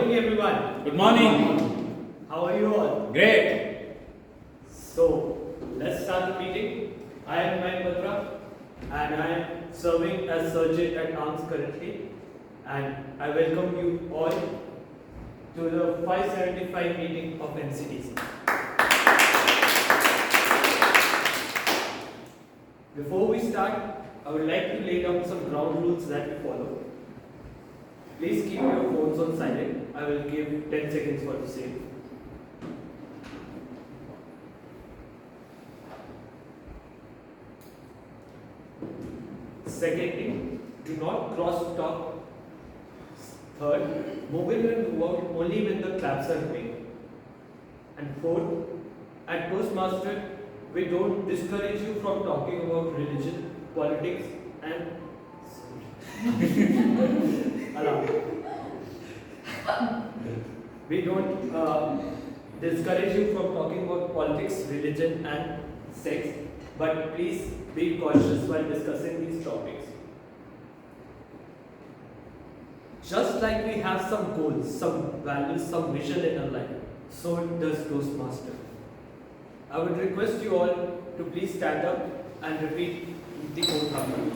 morning, everyone. Good morning. How are you all? Great. So, let's start the meeting. I am Mike Batra and I am serving as surgeon at ARMS currently. And I welcome you all to the 575 meeting of NCTC. Before we start, I would like to lay down some ground rules that we follow. Please keep your phones on silent. I will give 10 seconds for the same. Secondly, do not cross talk. Third, move in and move out only when the claps are made. And fourth, at Toastmasters, we don't discourage you from talking about religion, politics, and we don't discourage you from talking about politics, religion, and sex, but please be cautious while discussing these topics. Just like we have some goals, some values, some vision in our life, so does Toastmaster. I would request you all to please stand up and repeat the code number.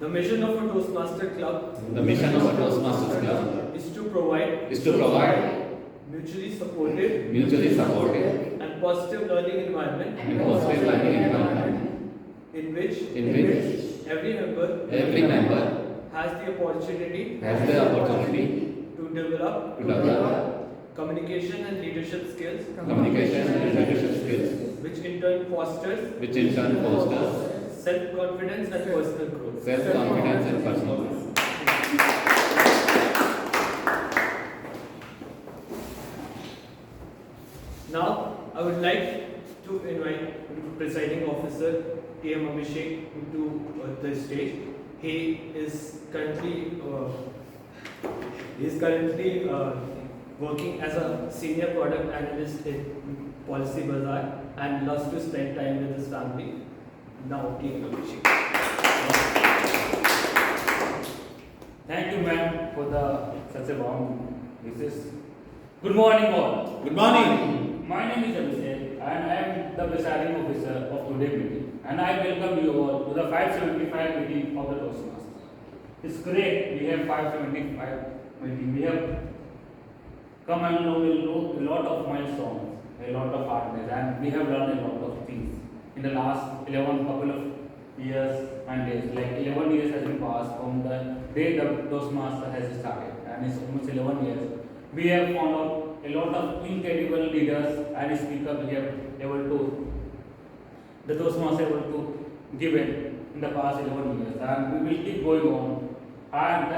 The mission of a Toastmaster Club is to provide mutually supportive and positive learning environment in which every member has the opportunity to develop communication and leadership skills, which in turn fosters self-confidence and personal growth. Now, I would like to invite presiding officer T.M. Abhishek to the stage. He is currently working as a senior product analyst in Policy Bazaar and loves to spend time with his family. Now, T.M. Abhishek. Thank you, ma'am, for such a warm wishes. Good morning, all. Good morning. My name is Abhishek, and I am the presiding officer of today's meeting. And I welcome you all to the 575 meeting of the Toastmasters. It's great we have 575 meeting. We have come and know a lot of milestones, a lot of hardness, and we have learned a lot of things in the last 11 couple of years and days. Like 11 years has been passed from the day the Toastmaster has started, and it's almost 11 years. We have found out a lot of incredible leaders and speakers we have able to, the Toastmaster able to give it in the past 11 years, and we will keep going on. And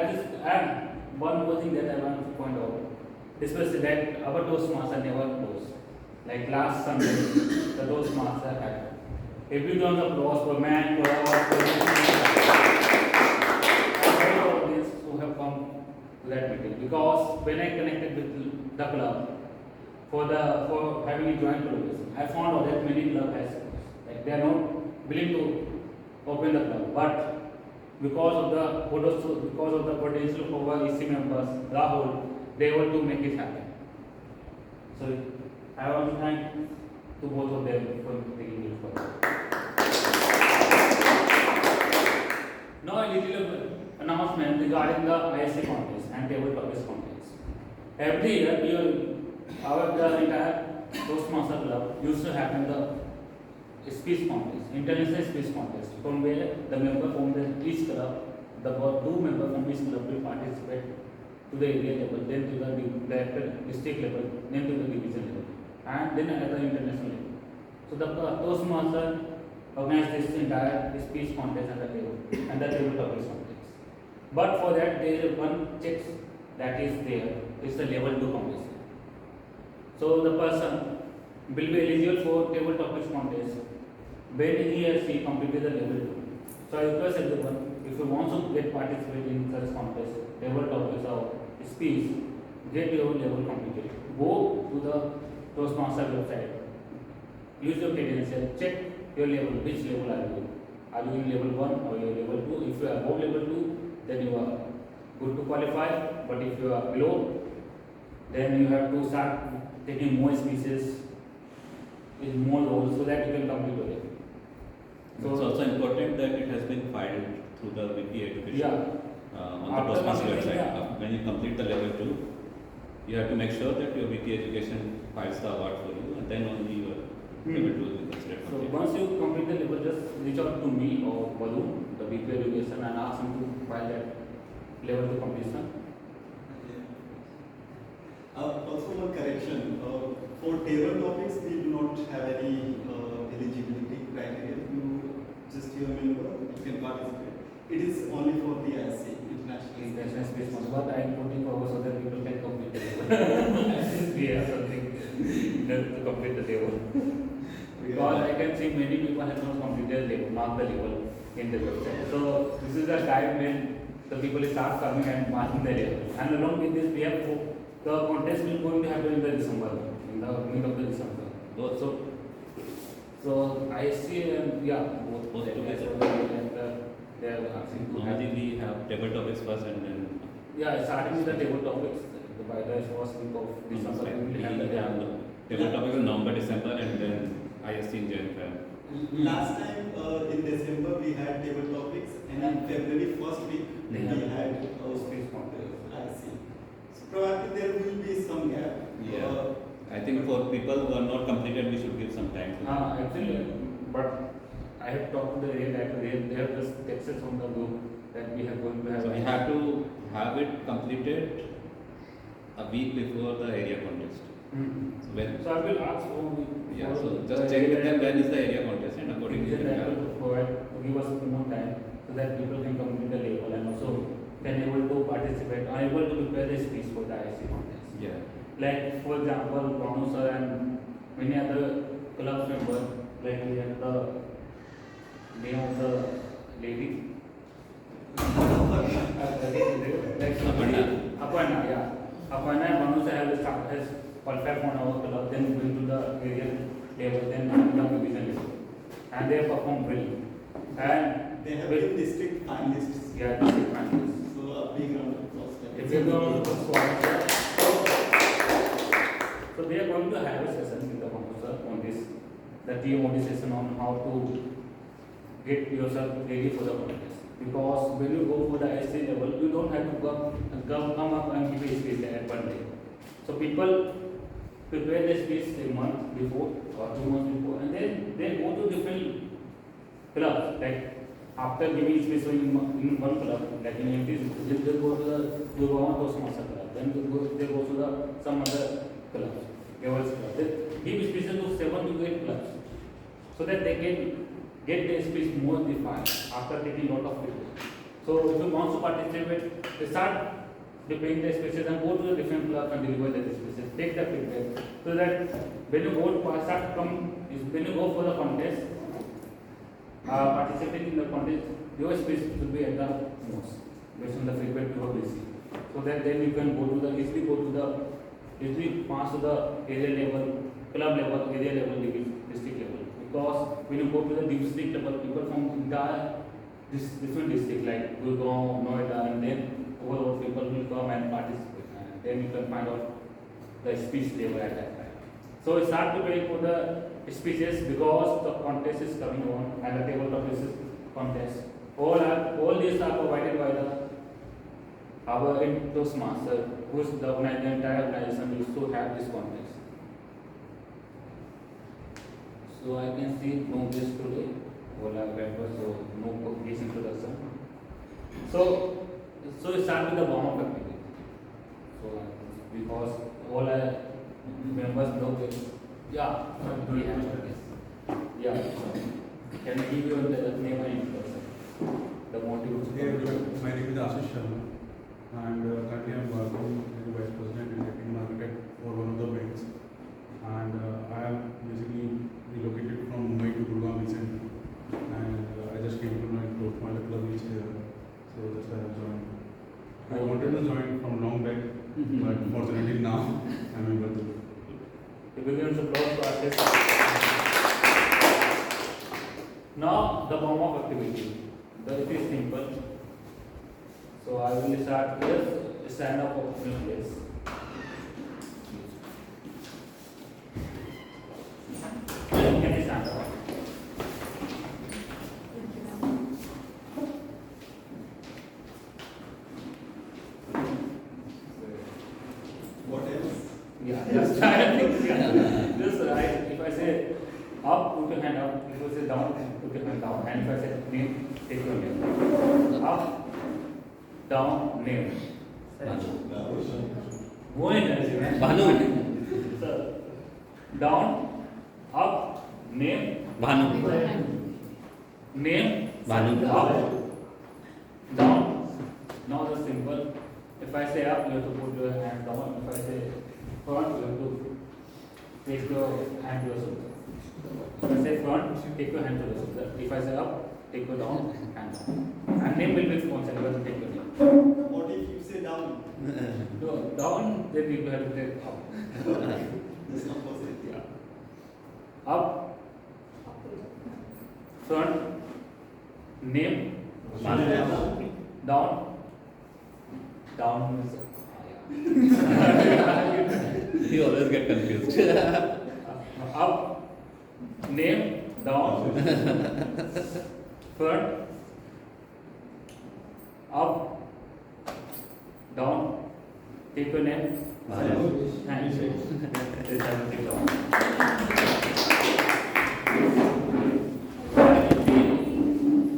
one more thing that I want to point out, especially that our Toastmaster never closed. Like last Sunday, the Toastmaster had a big round of applause for man, for our audience who have come to that meeting. Because when I connected with the club for having a joint collaboration, I found out that many clubs has like they are not willing to open the club, but because of the potential of our EC members, Rahul, they were to make it happen. So I want to thank to both of them for taking it forward. Now a little announcement regarding the ISC contest and table topics contest. Every year, the entire Toastmaster Club used to happen the speech contest, international speech contest, from where the member from each club, the two members from each club will participate to the area level, then to the district level, then to the division level, and then at the international level. So the Toastmaster organized this entire speech contest at the table and the table topics contest. But for that, there is one check that is there. It's the level 2 competition. So the person will be eligible for table topics contest when he or she completed the level 2. So I request everyone, if you want to get participate in such contest, table topics or speech, get your level completed. Go to the Toastmaster website, use your credential, check your level, which level are you? Are you in level 1 or you level 2? If you are above level 2, then you are good to qualify. but if you are below, then you have to start taking more speeches in more roles so that you can complete your level. It's also important that it has been filed through the Wiki Education Yeah. on the After Toastmasters completing, website. yeah. When you complete the level 2, you have to make sure that your Wiki Education files the award for you, and then only your level 2 will be considered So complete. once you complete the level, just reach out to me or Balloon, the VP Education, and ask him to file that level to completion. Also one correction, for table topics we do not have any eligibility criteria. You just your member, you can participate. It is only for the ISC, International international Space Month, but I am putting forward so that people can complete the level. We have something to complete the level. Because I can see many people have not completed level, mark the level in the website. So this is the time when the people start coming and marking the level. And along with this, we have the contest will going to happen in the December, in the mid of the December. So I see, Both together. and they are asking to have. Normally we have table topics first and then Yeah, starting with the table topics, by the first week of December, we will have the table topics in November, December, and then ISC in January. Last time in December we had table topics, and in February first week we had space contest. ISC. So probably there will be some gap. I think for people who are not completed, we should give some time to Actually, but I have talked to the area director, they have just texted from the group that we are going to have. So we have to have it completed a week before the area contest. So when So I will ask so just check with them when is the area contest, and accordingly we that have. will provide to give us more time so that people can complete the level and also can able to participate, are able to prepare the speech for the IC contest. Yeah. Like for example, Banu sir and many other club members, like we have the name of the lady. Aparna, yeah. Aparna and Banu sir has qualified for our club, then going to the area level, then club division level, and they have performed well. And They have with- been district finalists. yeah, district finalists. So a big round of applause. If you go to squad, so they are going to have a session with the professor on this, the TMOD session on how to get yourself ready for the contest. Because when you go for the IC level, you don't have to come up and give a speech at one day. So people prepare the speech a month before or 2 months before, and then they go to different clubs. Like after giving speech in one club, like in MT, they go to the Toastmasters club, then they go to the some other clubs, girls club. They give speeches to 7 to 8 clubs, so that they can get the speech more defined after taking lot of people. So if you want to participate, they start preparing the speeches and go to the different clubs and deliver the speeches. Take the feedback so that when you go when you go for the contest, participating in the contest, your speech should be at the most based on the feedback you have received. So that then you can easily pass to the area level, club level, area level, district level. Because when you go to the district level, people from entire different district like Gurgaon, Noida, and then overall people will come and participate. And then you can find out the speech level at that time. So start preparing for the speeches because the contest is coming on and the tabletop is contest. All these are provided by our Toastmaster, who is the entire organization used to have this contest. So I can see no guest today, all are members, so no guest introduction. So start with the warm-up activity. So because all are members know guest. Yeah, we have a guest. Yeah. Can I give you the name and introduction? The motive. Hey everyone, my name is Ashish Sharma, and currently I am working as a vice president in Technical Market for one of the banks. And I am basically relocated from Mumbai to Gurgaon recently, and I just came to know Toastmasters club which is here, so that's why I have joined. I wanted to join from long back, but fortunately now I am able to. The begins applause for artists. Now the warm-up activity. It is simple. So I will start with stand up of your place. Can you stand up? What else? Yeah, just try and think. Yeah. Just if I say up, put your hand up. If I say down, put your hand down. And if I say name, take your name. Up, down, name. Wo energy, man. Bhanu. So, down, up, name, Bhanu. name, Bhanu. up, down. Now the simple. If I say up, you have to put your hand down. If I say front, you have to take your hand to your shoulder. If I say front, take your hand to your shoulder. If I say up, take your down, hand down. And name will be responsible, you have to take your name. What if you say down? No, down, then you have to take up. That's not possible. Yeah. Up, front, name, Bhanu. down, down is You always get confused. up, name, down, front, up, down, take your name, Bhanu. hand, this everything down.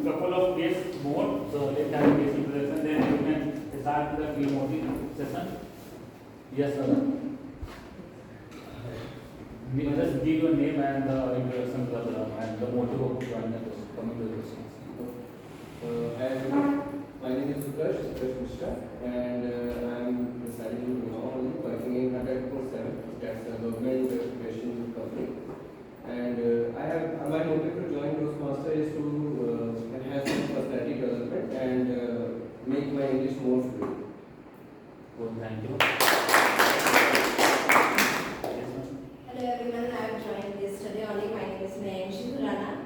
Couple of days more, so let's have a basic introduction, then you can start the PMOD session. Yes, sir. Just give your name and the introduction to the program and the motive of joining the course, coming to the course. My name is Sukash Mishra, and I'm residing now only working in 100.7. That's a government education company. And my motive to join Toastmasters is to enhance my personality development and make my English more fluent. Oh, thank you. Yes, ma'am. Hello everyone, I have joined yesterday only. My name is Millennium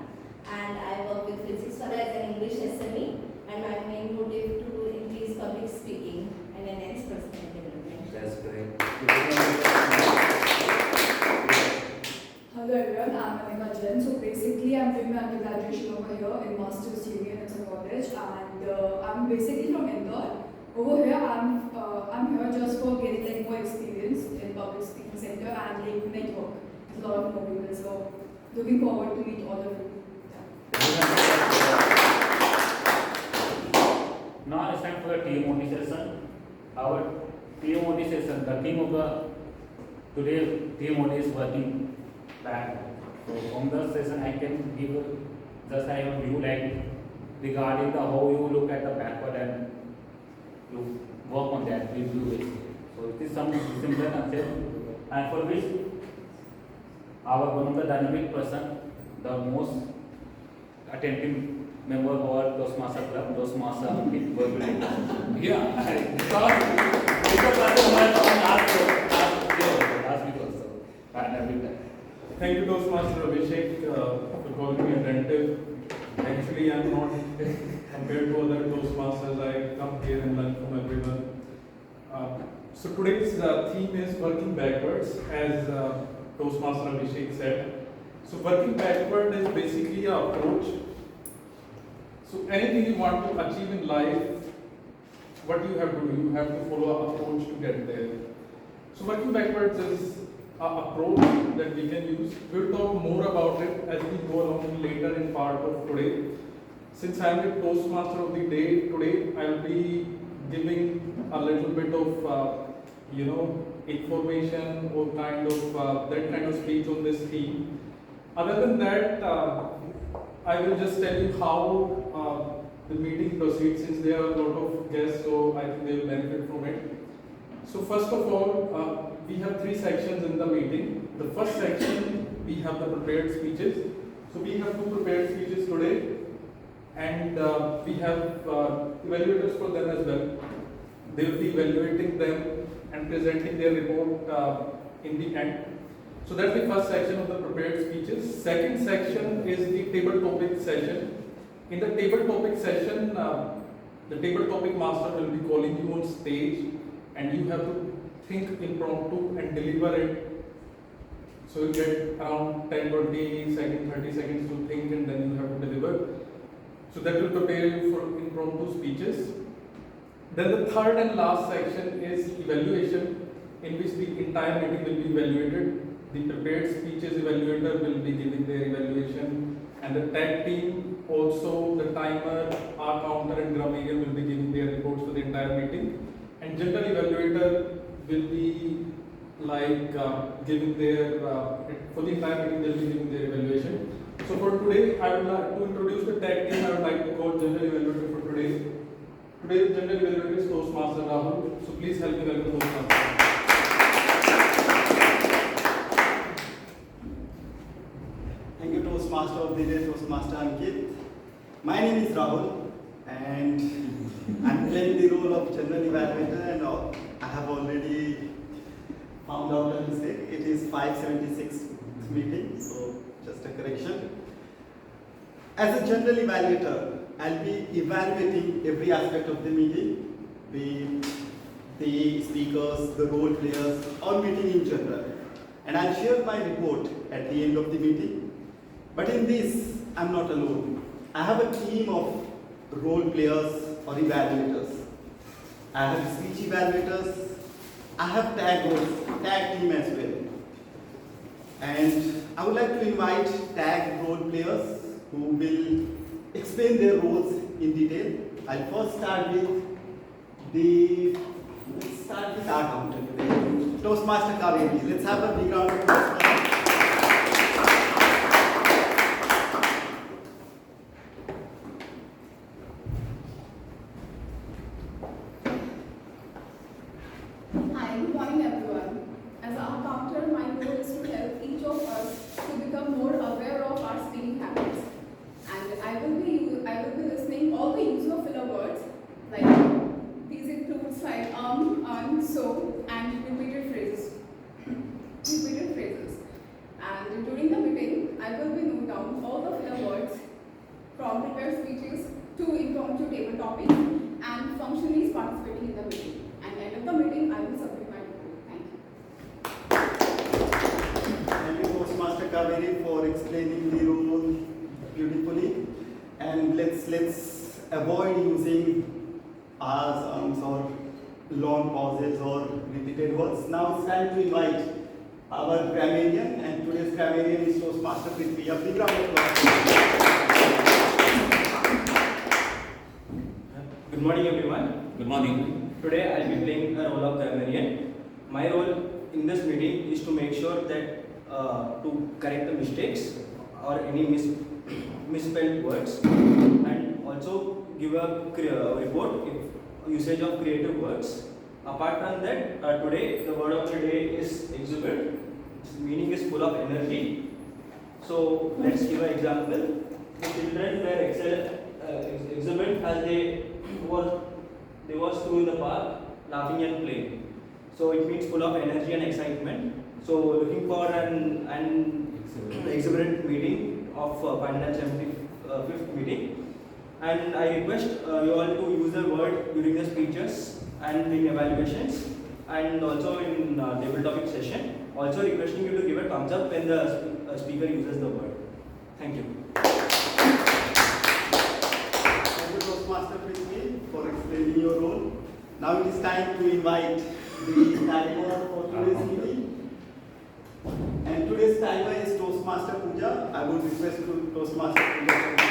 and I work with Physics for as an English SME, and my main motive to increase public speaking and enhance personal development. That's great. Hello everyone, I'm Anika Jain. So basically I'm doing my undergraduation over here in Masters Degree in it's a college, and I'm basically from Indore. Over here I'm here just for getting like more experience in public speaking sector and like network with a lot of more people. So looking forward to meet all of you. Now it's time for the TMOD session. Our TMOD session, the theme of the today TMOD is working back. So from the session I can give just I have a view like regarding the how you look at the backward and you work on that with you basically. So it is some simple concept, and for which our one of the dynamic person, the most attentive member of our Toastmaster club, Toastmaster Ankit, will be yeah, because person ask me also, and everything. Thank you, Toastmaster Abhishek, for calling me attentive. Actually, I'm not compared to other Toastmasters. I come here and learn from everyone. So today's theme is working backwards, as Toastmaster Abhishek said. So working backward is basically an approach. So anything you want to achieve in life, what you have to do, you have to follow an approach to get there. So working backwards is an approach that we can use. We'll talk more about it as we go along later in part of today. Since I am the Toastmaster of the day today, I'll be giving a little bit of information or kind of that kind of speech on this theme. Other than that, I will just tell you how the meeting proceeds, since there are a lot of guests, so I think they will benefit from it. So first of all, we have three sections in the meeting. The first section, we have the prepared speeches. So we have two prepared speeches today, and we have evaluators for them as well. They will be evaluating them and presenting their report in the end. So that's the first section of the prepared speeches. Second section is the table topic session. In the table topic session, the table topic master will be calling you on stage and you have to think impromptu and deliver it. So you get around 10, 20 seconds, 30 seconds to think, and then you have to deliver. So that will prepare you for impromptu speeches. Then the third and last section is evaluation, in which the entire meeting will be evaluated. The prepared speeches evaluator will be giving their evaluation, and the tag team, also the timer, our counter and grammarian will be giving their reports to the entire meeting. And general evaluator will be giving their, for the entire meeting they will be giving their evaluation. So for today, I would like to introduce the tag team. I would like to call general evaluator for today. Today's general evaluator is Toastmaster Rahul. So please help me welcome Toastmaster. Thank you, Toastmaster of the day, Toastmaster Ankit. My name is Rahul, and I'm playing the role of general evaluator, and I have already found out a mistake. It is 576 meeting, so just a correction. As a general evaluator, I'll be evaluating every aspect of the meeting, the speakers, the role players, or meeting in general. And I'll share my report at the end of the meeting. But in this, I'm not alone. I have a team of role players or evaluators. I have speech evaluators. I have tag team as well. And I would like to invite tag role players who will explain their roles in detail. I'll first start with our counter today. Toastmaster Kaveri. Let's have a big round of applause. Hi, good morning everyone. As our counter, my goal is to help each of us to become more aware of our speaking habits. And I will be listening all the use of filler words, like these includes like so, and repeated phrases. And during the meeting, I will be noting down all the filler words from prepared speeches to impromptu table topics and functionaries participating in the meeting. And at the end of the meeting, I will submit my report. Thank you. Thank you, Toastmaster Kaveri, for explaining the role beautifully. And let's avoid using R's, or long pauses or repeated words. Now it's time to invite our grammarian, and today's grammarian is Toastmaster Prithvi. A big round of applause. Good morning, everyone. Good morning. Today I'll be playing a role of grammarian. My role in this meeting is to make sure that to correct the mistakes or any misspelled words, and also give a report if usage of creative words. Apart from that, today the word of the day is exuberant. Its meaning is full of energy. So let's give an example. The children were exuberant as they were through in the park, laughing and playing. So it means full of energy and excitement. So looking for an exuberant meeting of 575th meeting. And I request you all to use the word during the speeches and in evaluations, and also in table topic session. Also requesting you to give a thumbs up when the speaker uses the word. Thank you. Thank you, Toastmaster Prithvi, for explaining your role. Now it is time to invite the timer for today's meeting. And today's timer is Toastmaster Puja. I would request to Toastmaster Puja to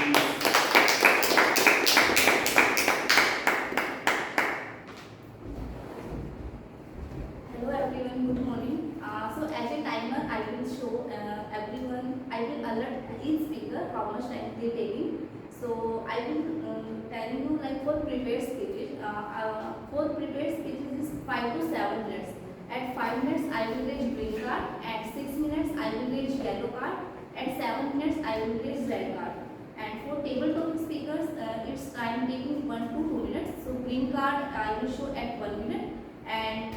Hello everyone, good morning. So as a timer, I will show everyone, I will alert each speaker how much time they are taking. So I will tell you like for prepared speeches, is 5 to 7 minutes. At 5 minutes I will raise green card, at 6 minutes I will raise yellow card, at 7 minutes I will raise red card. And for table topic speakers, it's time taking 1 to 2 minutes. So green card I will show at 1 minute, and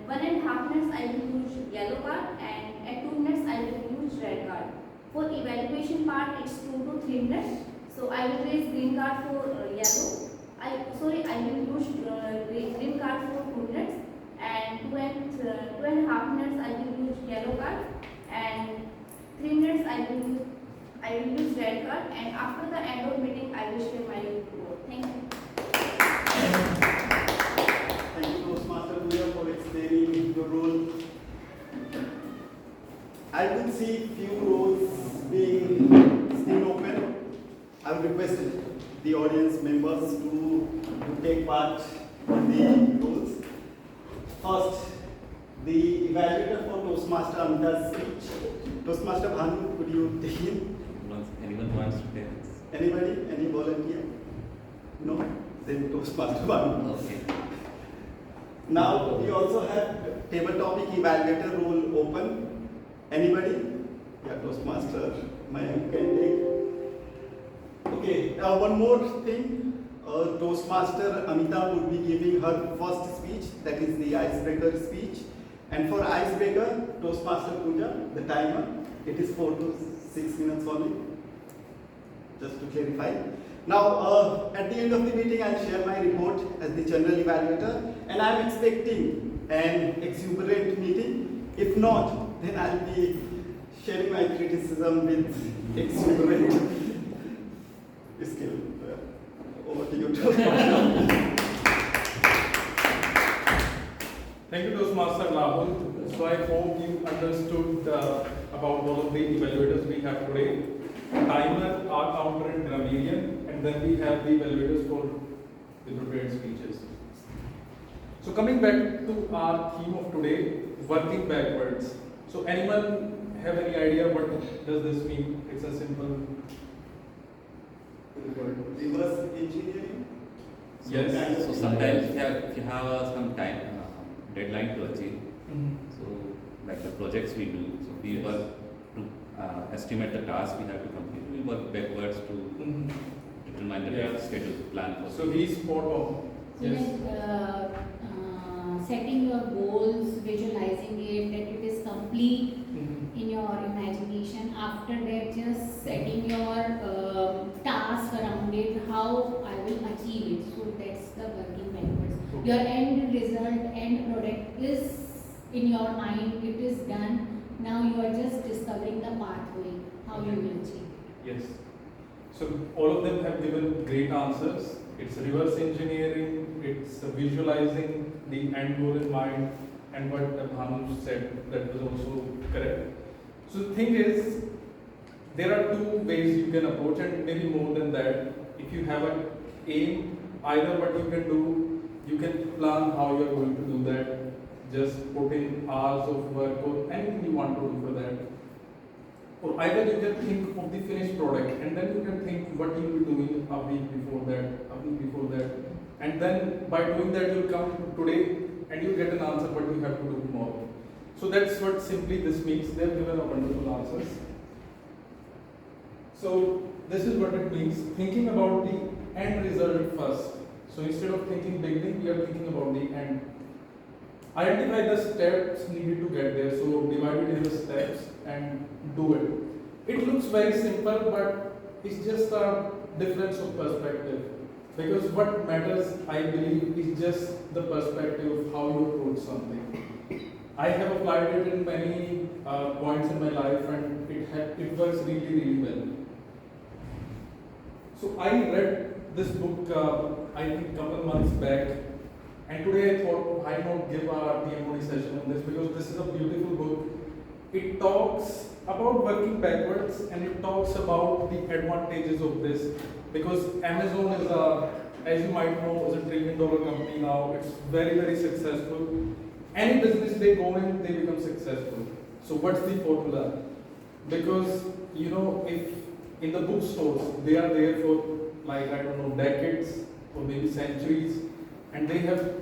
1.5 minutes I will use yellow card, and at 2 minutes I will use red card. For evaluation part, it's 2 to 3 minutes. So I will raise green card for yellow. I will use green card for minutes, and 2.5 minutes I will use yellow card, and 3 minutes I will use red card, and after the end of meeting I will share my report. Thank you. Thank you, Toastmaster Puja, for explaining your role. I could see few roles being still open. I would request the audience members to take part in the roles. First, the evaluator for Toastmaster Amita's speech. Toastmaster Bhanu, could you take in? Anyone wants to take this? Anybody? Any volunteer? No? Then Toastmaster Bhanu. Okay. Now we also have table topic evaluator role open. Anybody? Yeah, Toastmaster, Millennium can take. Okay, one more thing. Toastmaster Amita would be giving her first speech, that is the icebreaker speech. And for icebreaker, Toastmaster Puja, the timer, it is 4 to 6 minutes only. Just to clarify. Now, at the end of the meeting, I'll share my report as the general evaluator, and I'm expecting an exuberant meeting. If not, then I'll be sharing my criticism with exuberant skill. Over to you, Toastmaster. Thank you, Toastmaster Rahul. So I hope you understood about all of the evaluators we have today. Timer, our counter, and grammarian, and then we have the evaluators for the prepared speeches. So coming back to our theme of today, working backwards. So anyone have any idea what does this mean? It's a simple word. Reverse engineering? Yes. So sometimes if you have some time deadline to achieve, so like the projects we do, so we work to estimate the task we have to complete. We work backwards to determine the schedule plan for. So he's spot on. Yes. Setting your goals, visualizing it, that it is complete in your imagination. After that, just setting your task around it, how I will achieve it. So that's the working backwards. Okay. Your end result, end product is in your mind, it is done. Now you are just discovering the pathway, how you will achieve. Yes. So all of them have given great answers. It's reverse engineering, it's visualizing the end goal in mind, and what Bhanu said, that was also correct. So the thing is, there are two ways you can approach, and maybe more than that. If you have an aim, either what you can do, you can plan how you are going to do that. Just put in hours of work or anything you want to do for that. Or either you can think of the finished product, and then you can think what you will be doing a week before that, and then by doing that you'll come to today and you'll get an answer what you have to do tomorrow. So that's what simply this means. They've given a wonderful answers. So this is what it means, thinking about the end result first. So instead of thinking beginning, we are thinking about the end. Identify the steps needed to get there. So divide it into steps and do it. It looks very simple, but it's just a difference of perspective. Because what matters, I believe, is just the perspective of how you approach something. I have applied it in many points in my life, and it works really, really well. So I read this book, I think, a couple months back. And today I thought why not give a TMOD session on this, because this is a beautiful book. It talks about working backwards, and it talks about the advantages of this. Because Amazon is as you might know, is a $1 trillion company now. It's very, very successful. Any business they go in, they become successful. So what's the formula? Because if in the bookstores, they are there for decades or maybe centuries. And they have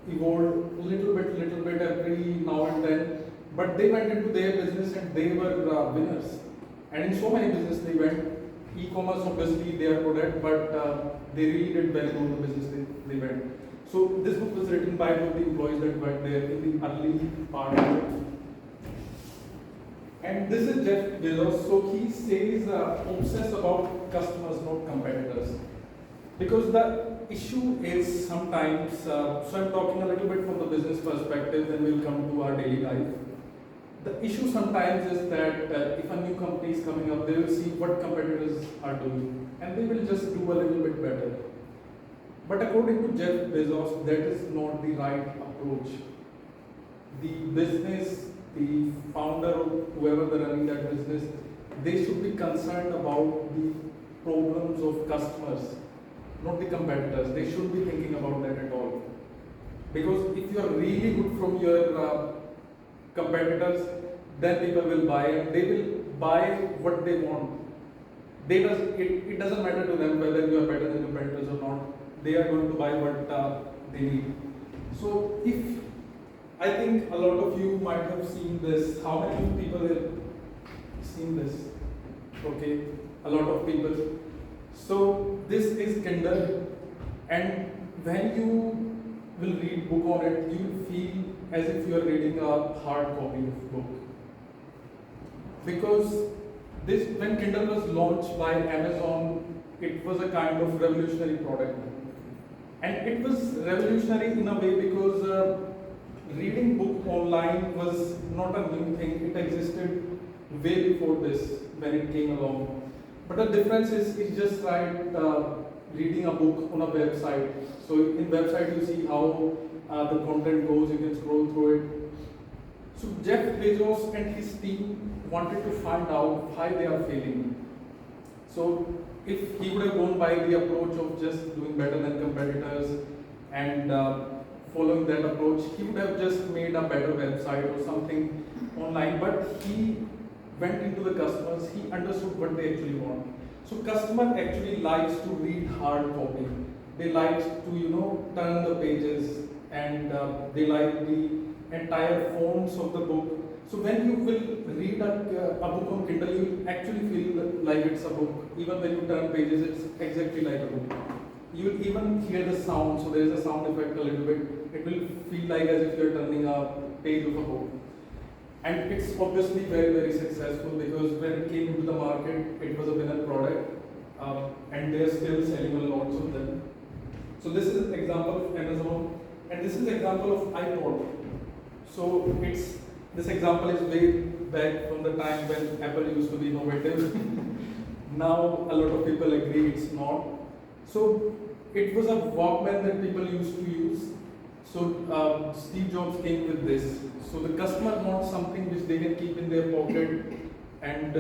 evolved little bit every now and then, but they went into their business and they were winners. And in so many businesses they went. E-commerce, obviously they are good at, but they really did well in the business they went. So this book was written by one of the employees that went there in the early part of it. And this is Jeff Bezos. So he says obsess about customers, not competitors. Because the issue is sometimes, so I'm talking a little bit from the business perspective, then we'll come to our daily life. The issue sometimes is that if a new company is coming up, they will see what competitors are doing and they will just do a little bit better. But according to Jeff Bezos, that is not the right approach. The business, the founder or whoever they're running that business, they should be concerned about the problems of customers, not the competitors. They should be thinking about that at all. Because if you are really good from your competitors, then people will buy and they will buy what they want. It doesn't matter to them whether you are better than competitors or not. They are going to buy what they need. So I think a lot of you might have seen this. How many people have seen this? Okay, a lot of people. So this is Kindle, and when you will read book on it, you will feel as if you are reading a hard copy of book. Because when Kindle was launched by Amazon, it was a kind of revolutionary product. And it was revolutionary in a way because reading book online was not a new thing. It existed way before this when it came along. But the difference is it's just like reading a book on a website. So in website you see how the content goes, you can scroll through it. So Jeff Bezos and his team wanted to find out why they are failing. So if he would have gone by the approach of just doing better than competitors and following that approach, he would have just made a better website or something online. But he went into the customers, he understood what they actually want. So customer actually likes to read hard copy. They like to turn the pages and they like the entire fonts of the book. So when you will read a book on Kindle, you will actually feel like it's a book. Even when you turn pages, it's exactly like a book. You will even hear the sound, so there is a sound effect a little bit. It will feel like as if you are turning a page of a book. And it's obviously very, very successful because when it came into the market, it was a winner product. And they're still selling a lot of them. So this is an example of Amazon, and this is an example of iPod. So this example is way back from the time when Apple used to be innovative. Now a lot of people agree it's not. So it was a Walkman that people used to use. So Steve Jobs came with this. So the customer wants something which they can keep in their pocket, and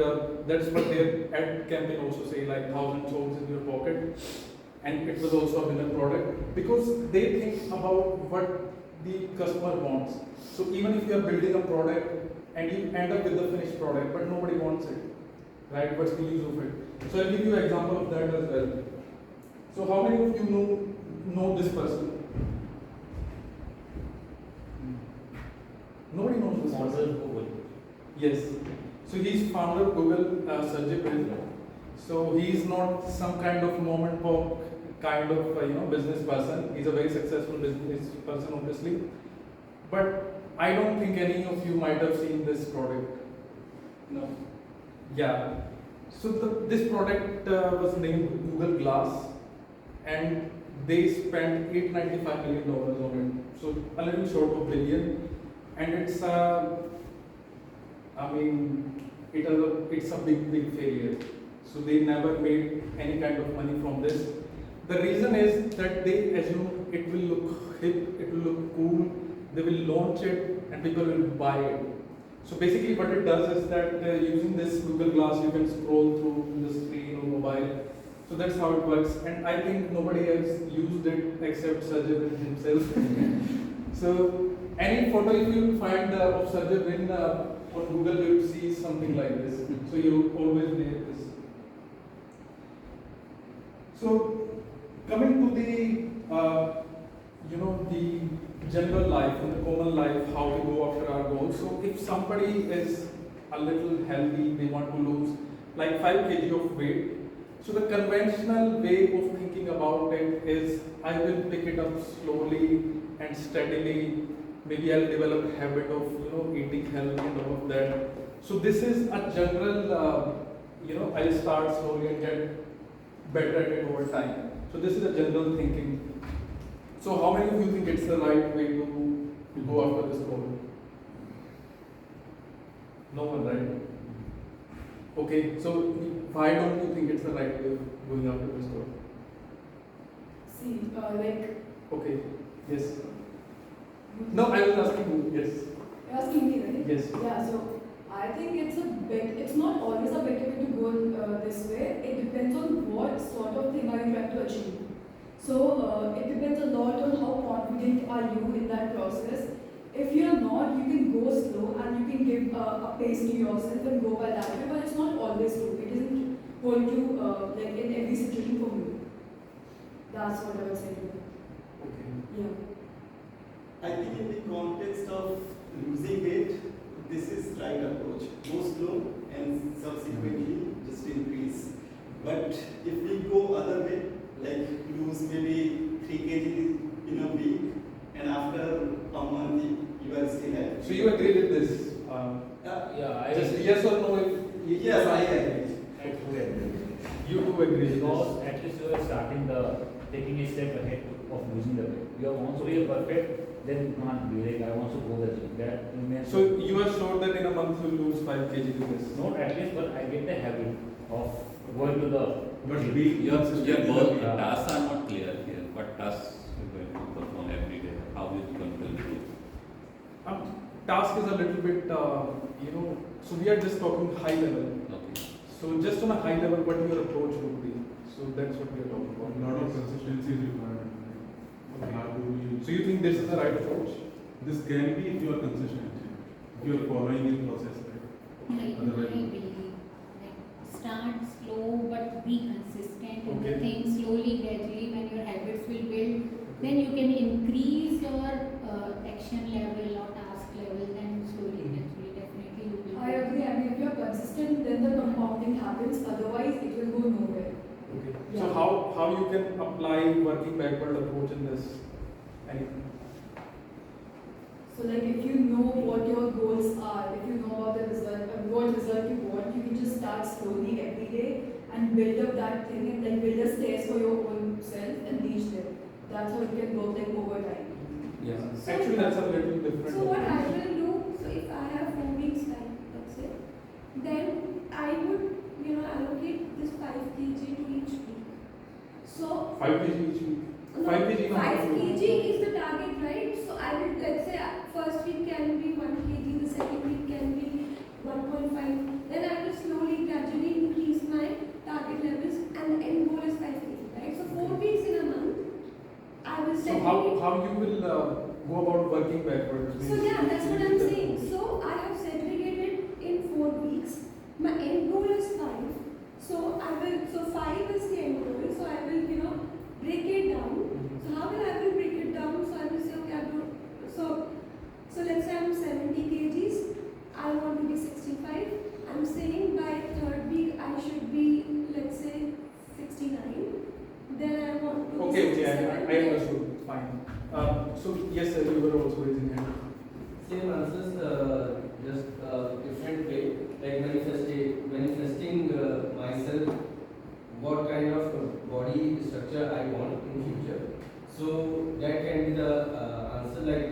that's what their ad campaign also say, like 1,000 songs in your pocket. And it was also a winner product because they think about what the customer wants. So even if you are building a product and you end up with the finished product, but nobody wants it, right? What's the use of it? So I'll give you an example of that as well. So how many of you know this person? Nobody knows this person. Google. Yes. So he's founder of Google, Sergey Brin. So he's not some kind of mom and pop kind of business person. He's a very successful business person, obviously. But I don't think any of you might have seen this product. No. Yeah. So this product was named Google Glass, and they spent $895 million on it. So a little short of billion, and it's it's a big failure. So they never made any kind of money from this. The reason is that they assume it will look hip, it will look cool, they will launch it and people will buy it. So basically what it does is that using this Google Glass you can scroll through the screen or mobile. So that's how it works, and I think nobody else used it except Sergey Brin himself. So any photo if you find of Sergey Brin on Google, you will see something like this. So you always need this. So coming to the the general life and the common life, how we go after our goals. So if somebody is a little healthy, they want to lose like 5 kg of weight. So the conventional way of thinking about it is I will pick it up slowly and steadily. Maybe I'll develop a habit of eating healthy and all of that. So this is a general I'll start slowly and get better at it over time. So this is a general thinking. So how many of you think it's the right way to go after this goal? No one, right? Okay, so why don't you think it's the right way of going after this goal? See, like, Okay, yes. No, I was asking you, yes. you're asking me, right? Yes. Yeah, so I think it's not always a better way to go this way. It depends on what sort of thing are you trying to achieve. So it depends a lot on how confident are you in that process. If you're not, you can go slow and you can give a pace to yourself and go by that way, but it's not always true. It isn't going to, like in every situation for me. That's what I would say to you. Okay. Yeah. I think in the context of losing weight, this is right approach. Go slow and subsequently just increase. But if we go other way, like lose maybe 3 kg in a week, and after a month you are still at. So you agree with this? Yeah, I Just agree. yes or no? Yes, I agree. I do agree. You do agree with Because this? at least you are starting taking a step ahead of losing the weight. You want to be perfect, then you can't be like, I want to go the gym. That remains. So you are sure that in a month you lose 5 kg with this? Not at least, but I get the habit of going to the But gym. be Your consistent. goal, Yeah. tasks are not clear here. What tasks you're going to perform every day? How you going to improve? Task is a little bit, so we are just talking high level. Okay. So just on a high level, what your approach would be? So that's what we are talking about. A lot of consistency is required. Okay. How do you, So you think this is the right approach? this can be if you are consistent, if you are following the process, right? Like I Otherwise- believe, like start slow but be consistent in the Okay. thing slowly, gradually. When your habits will build, then you can increase your action level or task level. Then slowly, gradually, definitely you will. I agree. I mean, if you're consistent, then the compounding happens. Otherwise, it will go nowhere. Okay. Yeah. So how you can apply working backward approach in this? Anything? So, like, if you know what your goals are, if you know about the result, what result you want, you can just start slowly every day and build up that thing and like build a stairs for your own self and reach there. That's how it can work like over time. Yeah. So- Actually, that's a little different. So what I approach. will do, so if I have 4 weeks time, let's say, then I would, allocate this 5 kg to each week. So 5 kg each week. no, 5 kg no 5 more. kg is the target, right? So I will, let's say, first week can be 1 kg, the second week can be 1.5. Then I will slowly, gradually increase my target levels, and the end goal is 5 kg, right? So 4 weeks in a month, I will So segregate. how you will go about working backwards? So yeah, that's what I'm saying. So I have segregated in 4 weeks. My end goal is 5. So 5 is the end goal. So I will, break it down. So how will I will break it down? So I will say, okay, so let's say I'm 70 kgs. I want to be 65. I'm saying by 3rd week I should be, let's say, 69. Then I want to be Okay, 67. I understood. Fine. So yes, sir, you were also raising hand. Same answers, just different way, like manifesting myself, what kind of body structure I want in future. So that can be the answer. Like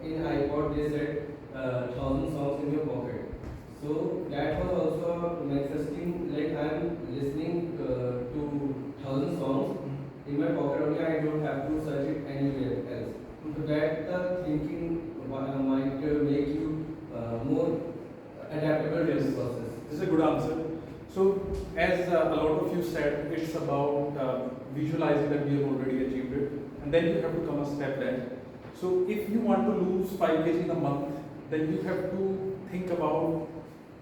in iPod, they said 1,000 songs in your pocket. So that was also manifesting. Like I'm listening to 1,000 songs in my pocket only. I don't have to search it anywhere else. So that the thinking might make you more adaptable to the process. This is a good answer. So, as a lot of you said, it's about visualizing that we have already achieved it, and then you have to come a step back. So, if you want to lose 5 kg in a month, then you have to think about,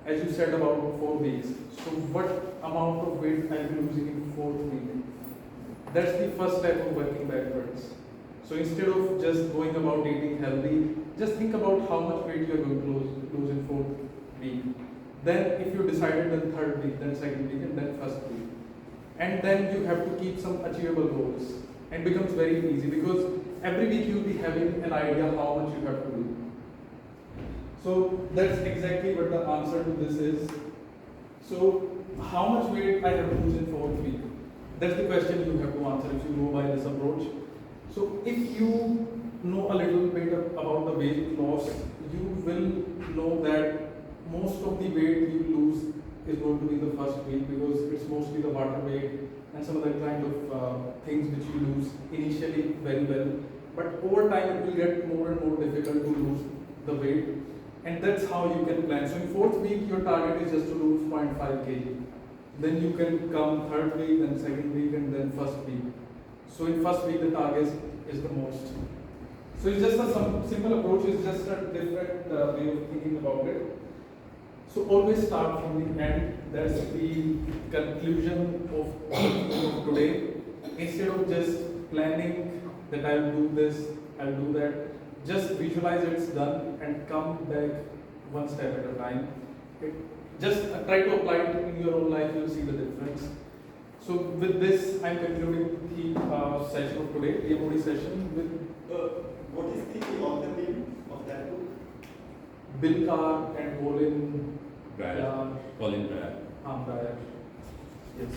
as you said, about 4 weeks. So, what amount of weight I will be losing in 4th week? That's the first step of working backwards. So, instead of just going about eating healthy, just think about how much weight you are going to lose in 4th week. Then if you decided then 3rd week, then 2nd week, and then 1st week. And then you have to keep some achievable goals. And becomes very easy because every week you'll be having an idea how much you have to do. So that's exactly what the answer to this is. So how much weight I have to lose in 4th week? That's the question you have to answer if you go by this approach. So if you know a little bit about the weight loss, you will know that most of the weight you lose is going to be the first week, because it's mostly the water weight and some other kind of things which you lose initially very well. But over time it will get more and more difficult to lose the weight, and that's how you can plan. So in fourth week your target is just to lose 0.5 kg. Then you can come third week, then second week, and then first week. So in first week the target is the most. So it's just a simple approach, it's just a different way of thinking about it. So always start from the end. That's the conclusion of today. Instead of just planning that I'll do this, I'll do that, just visualize it's done and come back one step at a time. Just try to apply it in your own life, you'll see the difference. So with this, I'm concluding the session of today, the MOD session with what is the author name of that book? Bill Carr and Colin Brad. Brad. Yes.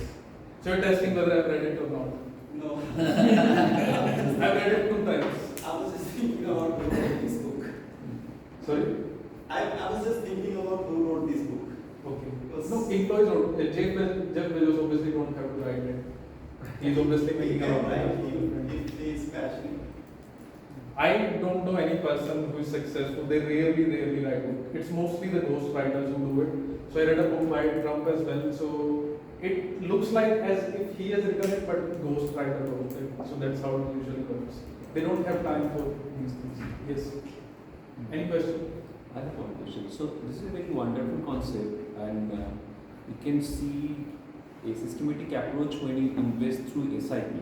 So you're testing whether I've read it or not. No. I've read it 2 times. I was just thinking about who wrote this book. Sorry? I was just thinking about who wrote this book. Okay. Because No, employees wrote. Jeff Bezos obviously don't have to write it. He's obviously he making a can lot of write money. if he is passionate. I don't know any person who is successful. They rarely write book. It's mostly the ghost writers who do it. So I read a book by Trump as well. So it looks like as if he has written it, but ghost writer wrote it. So that's how it usually works. They don't have time for these things. Yes. Any question? I have one question. So this is a very wonderful concept, and you can see a systematic approach when you invest through SIP.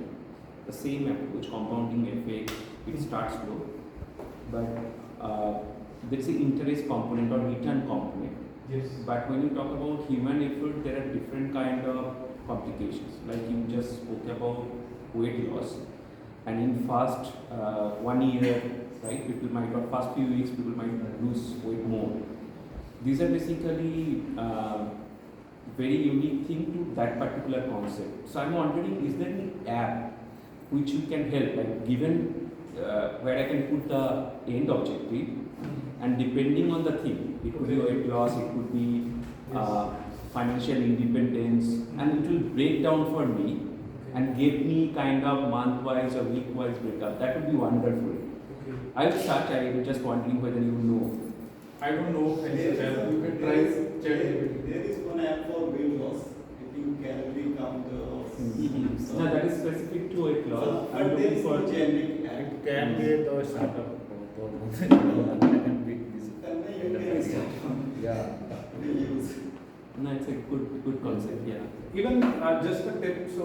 The same approach, compounding effect, it starts low, but there is an interest component or return component. Yes. But when you talk about human effort, there are different kind of complications. Like you just spoke about weight loss, and in first 1 year, right, people might, or first few weeks, people might lose weight more. These are basically very unique thing to that particular concept. So I'm wondering, is there any app which you can help, like given where I can put the end objective, and depending on the thing, it could be weight loss, it could be financial independence, and it will break down for me and give me kind of month-wise or week-wise breakup. That would be wonderful. I will start. I was just wondering whether you know. I don't know any such app. You can try ChatGPT. There is one app for weight loss. I think calorie counter or No, that is specific to weight loss. So, I'm but there looking is for no generic app. It can be the startup. Can be this. Then you can start Yeah. to use. No, it's a good concept. Yeah. Even just a tip, so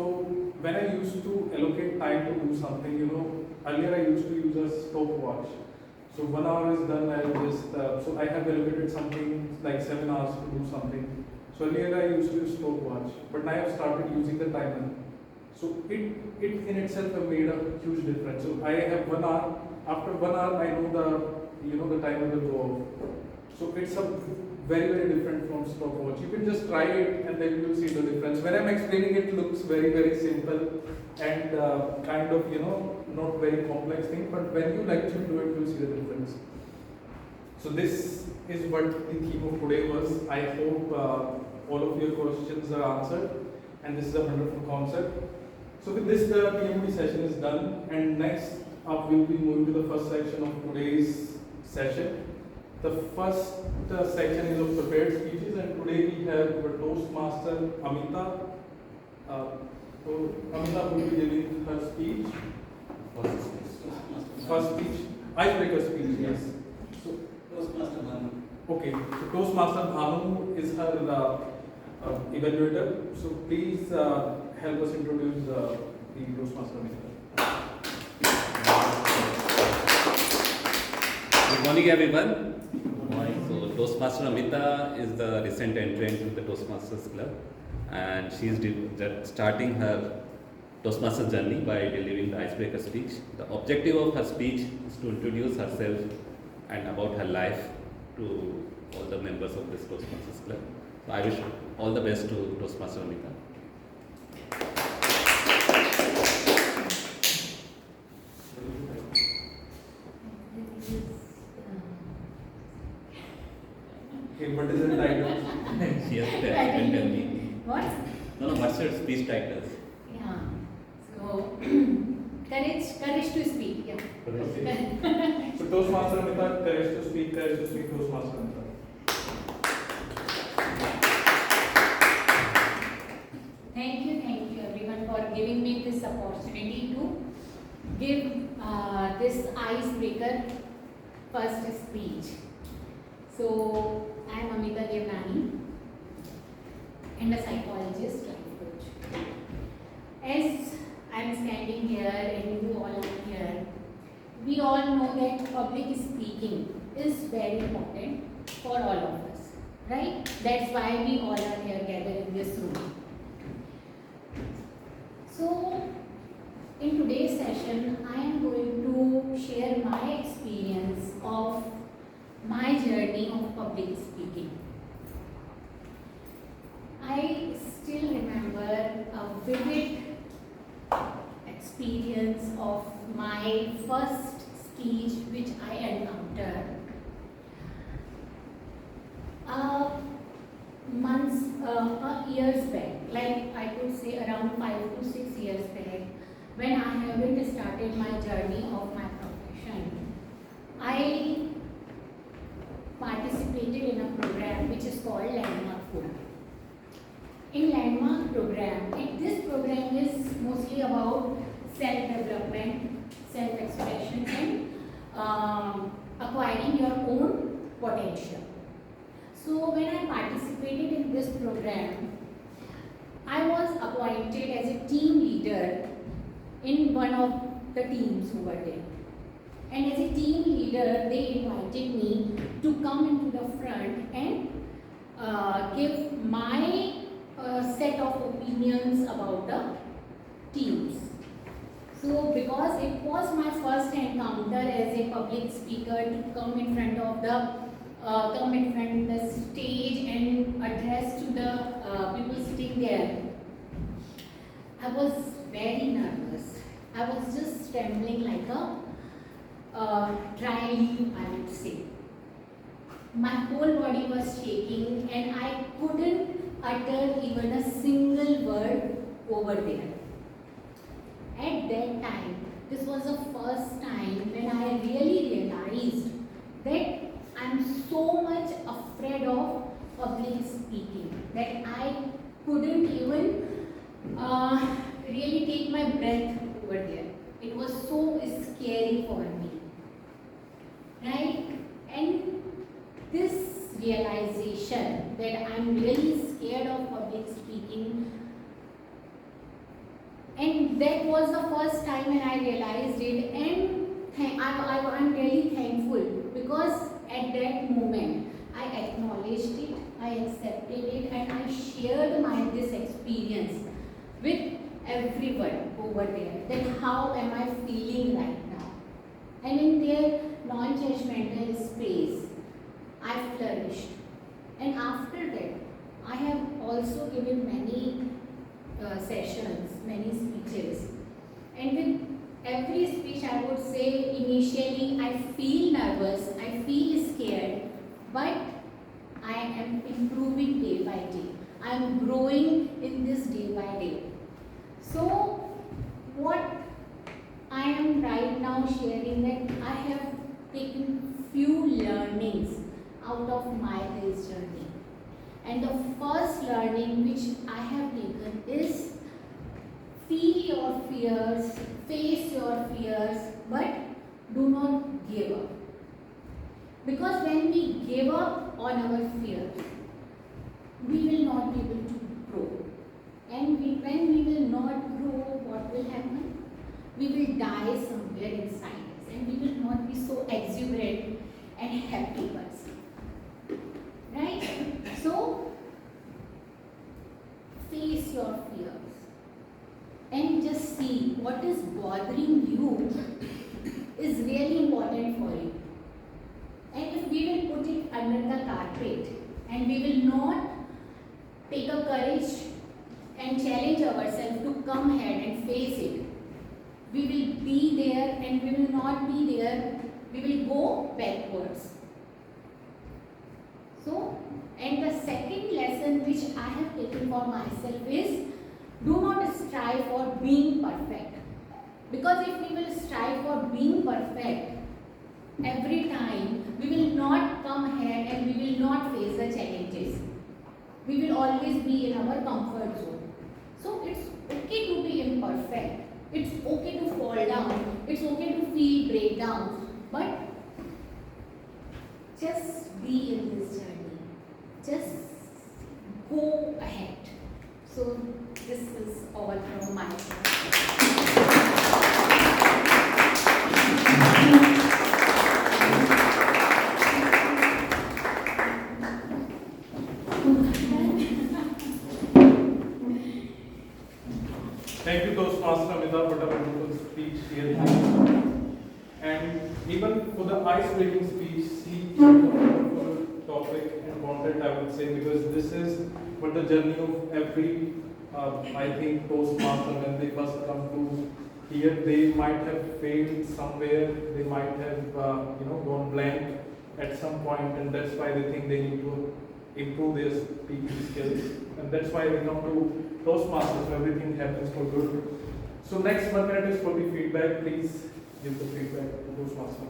when I used to allocate time to do something, earlier I used to use a stopwatch. So 1 hour is done, I'll just, so I have allocated something like 7 hours to do something. So earlier I used to use stopwatch, but now I have started using the timer. So it in itself have made a huge difference. So I have 1 hour, after 1 hour I know the timer will go off. So it's a very different from stopwatch. You can just try it and then you'll see the difference. When I'm explaining it looks very simple and kind of not very complex thing, but when you actually do it you'll see the difference. So this is what the theme of today was. I hope all of your questions are answered, and this is a wonderful concept. So with this the PMD session is done, and next up we will be moving to the first section of today's session. The first section is of prepared speeches, and today we have our Toastmaster Amita. So Amita will be giving her speech. First speech, icebreaker speech, yes. So Toastmaster Bhanu. okay, so Toastmaster Bhanu is her evaluator. So please help us introduce the Toastmaster Amita. Good morning, everyone. So Toastmaster Amita is the recent entrant in the Toastmasters Club, and she is starting her Toastmaster journey by delivering the icebreaker speech. The objective of her speech is to introduce herself and about her life to all the members of this Toastmasters Club. So I wish all the best to Toastmaster Amita. What is the title? She has to tell, you can tell me. What? No, no, what's your speech title? Yeah. So, courage to speak. Yeah. Okay. So Toastmaster Amita, courage to speak, Toastmaster Amita. Thank you everyone for giving me this opportunity to give this icebreaker first speech. So, I am Amita Devnani and a psychologist, life coach. As I am standing here and you all are here, we all know that public speaking is very important for all of us, right? That's why we all are here gathered in this room. So, in today's session, I am going to share my experience of my journey of public speaking. I still remember a vivid experience of my first speech which I encountered. Years back, like I could say around 5 to 6 years back, when I haven't started my journey of my profession, I participated in a program which is called Landmark Forum. In Landmark program, this program is mostly about self-development, self-expression and acquiring your own potential. So when I participated in this program, I was appointed as a team leader in one of the teams who were there. And as a team leader, they invited me to come into the front and give my set of opinions about the teams. So because it was my first encounter as a public speaker to come in front of the stage and address to the people sitting there, I was very nervous. I was just trembling like a dry leaf, I would say. My whole body was shaking and I couldn't utter even a single word over there. At that time, this was the first time when I really realized that I'm so much afraid of public speaking that I couldn't even really take my breath over there. It was so scary for me, right? And this realization that I'm really scared of public speaking, and that was the first time when I realized it, and I'm really thankful because at that moment I acknowledged it, I accepted it, and I shared this experience with everyone over there, that how am I feeling right now. And in their non-judgmental space, I flourished. And after that, I have also given many sessions, many speeches. And with every speech, I would say initially I feel nervous, I feel scared, but I am improving day by day. I am growing in this day by day. So, what I am right now sharing that I have taken few learnings out of my this journey. And the first learning which I have taken is feel your fears, face your fears, but do not give up. Because when we give up on our fears, we will not be able to grow. And when we will not grow, what will happen? We will die somewhere inside us and we will not be so exuberant and happy person. Right? So, face your fears and just see what is bothering you is really important for you. And if we will put it under the carpet and we will not take a courage and challenge ourselves to come ahead and face it, we will be there and we will not be there, we will go backwards. So, And the second lesson which I have taken for myself is, do not strive for being perfect. Because if we will strive for being perfect every time, we will not come ahead and we will not face the challenges. We will always be in our comfort zone. So it's okay to be imperfect. It's okay to fall down. It's okay to feel breakdowns. But just be in this journey. Just go ahead. So this is all from my side. Thank you, Toastmaster Amita, for the wonderful speech here. And even for the ice-breaking speech, see the wonderful topic and content, I would say, because this is what the journey of every, I think, Toastmaster, when they first come to here, they might have failed somewhere, they might have, gone blank at some point, and that's why they think they need to improve their speaking skills. And that's why they come to Toastmasters, so everything happens for good. So next 1 minute is for the feedback. Please give the feedback to Toastmasters.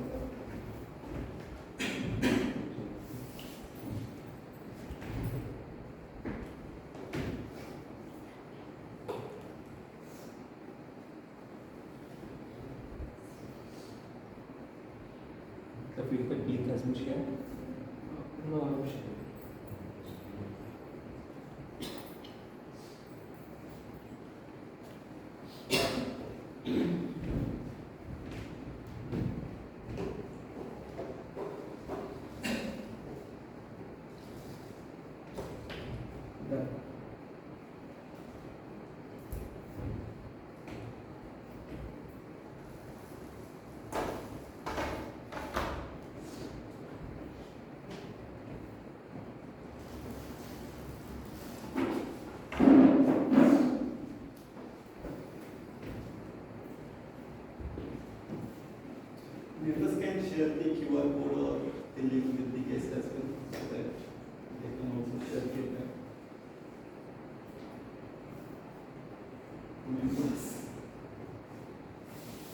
The feedback link has been shared. No, I'm sure. Members can share the QR code or the link with the guest as well, so that they can also share feedback.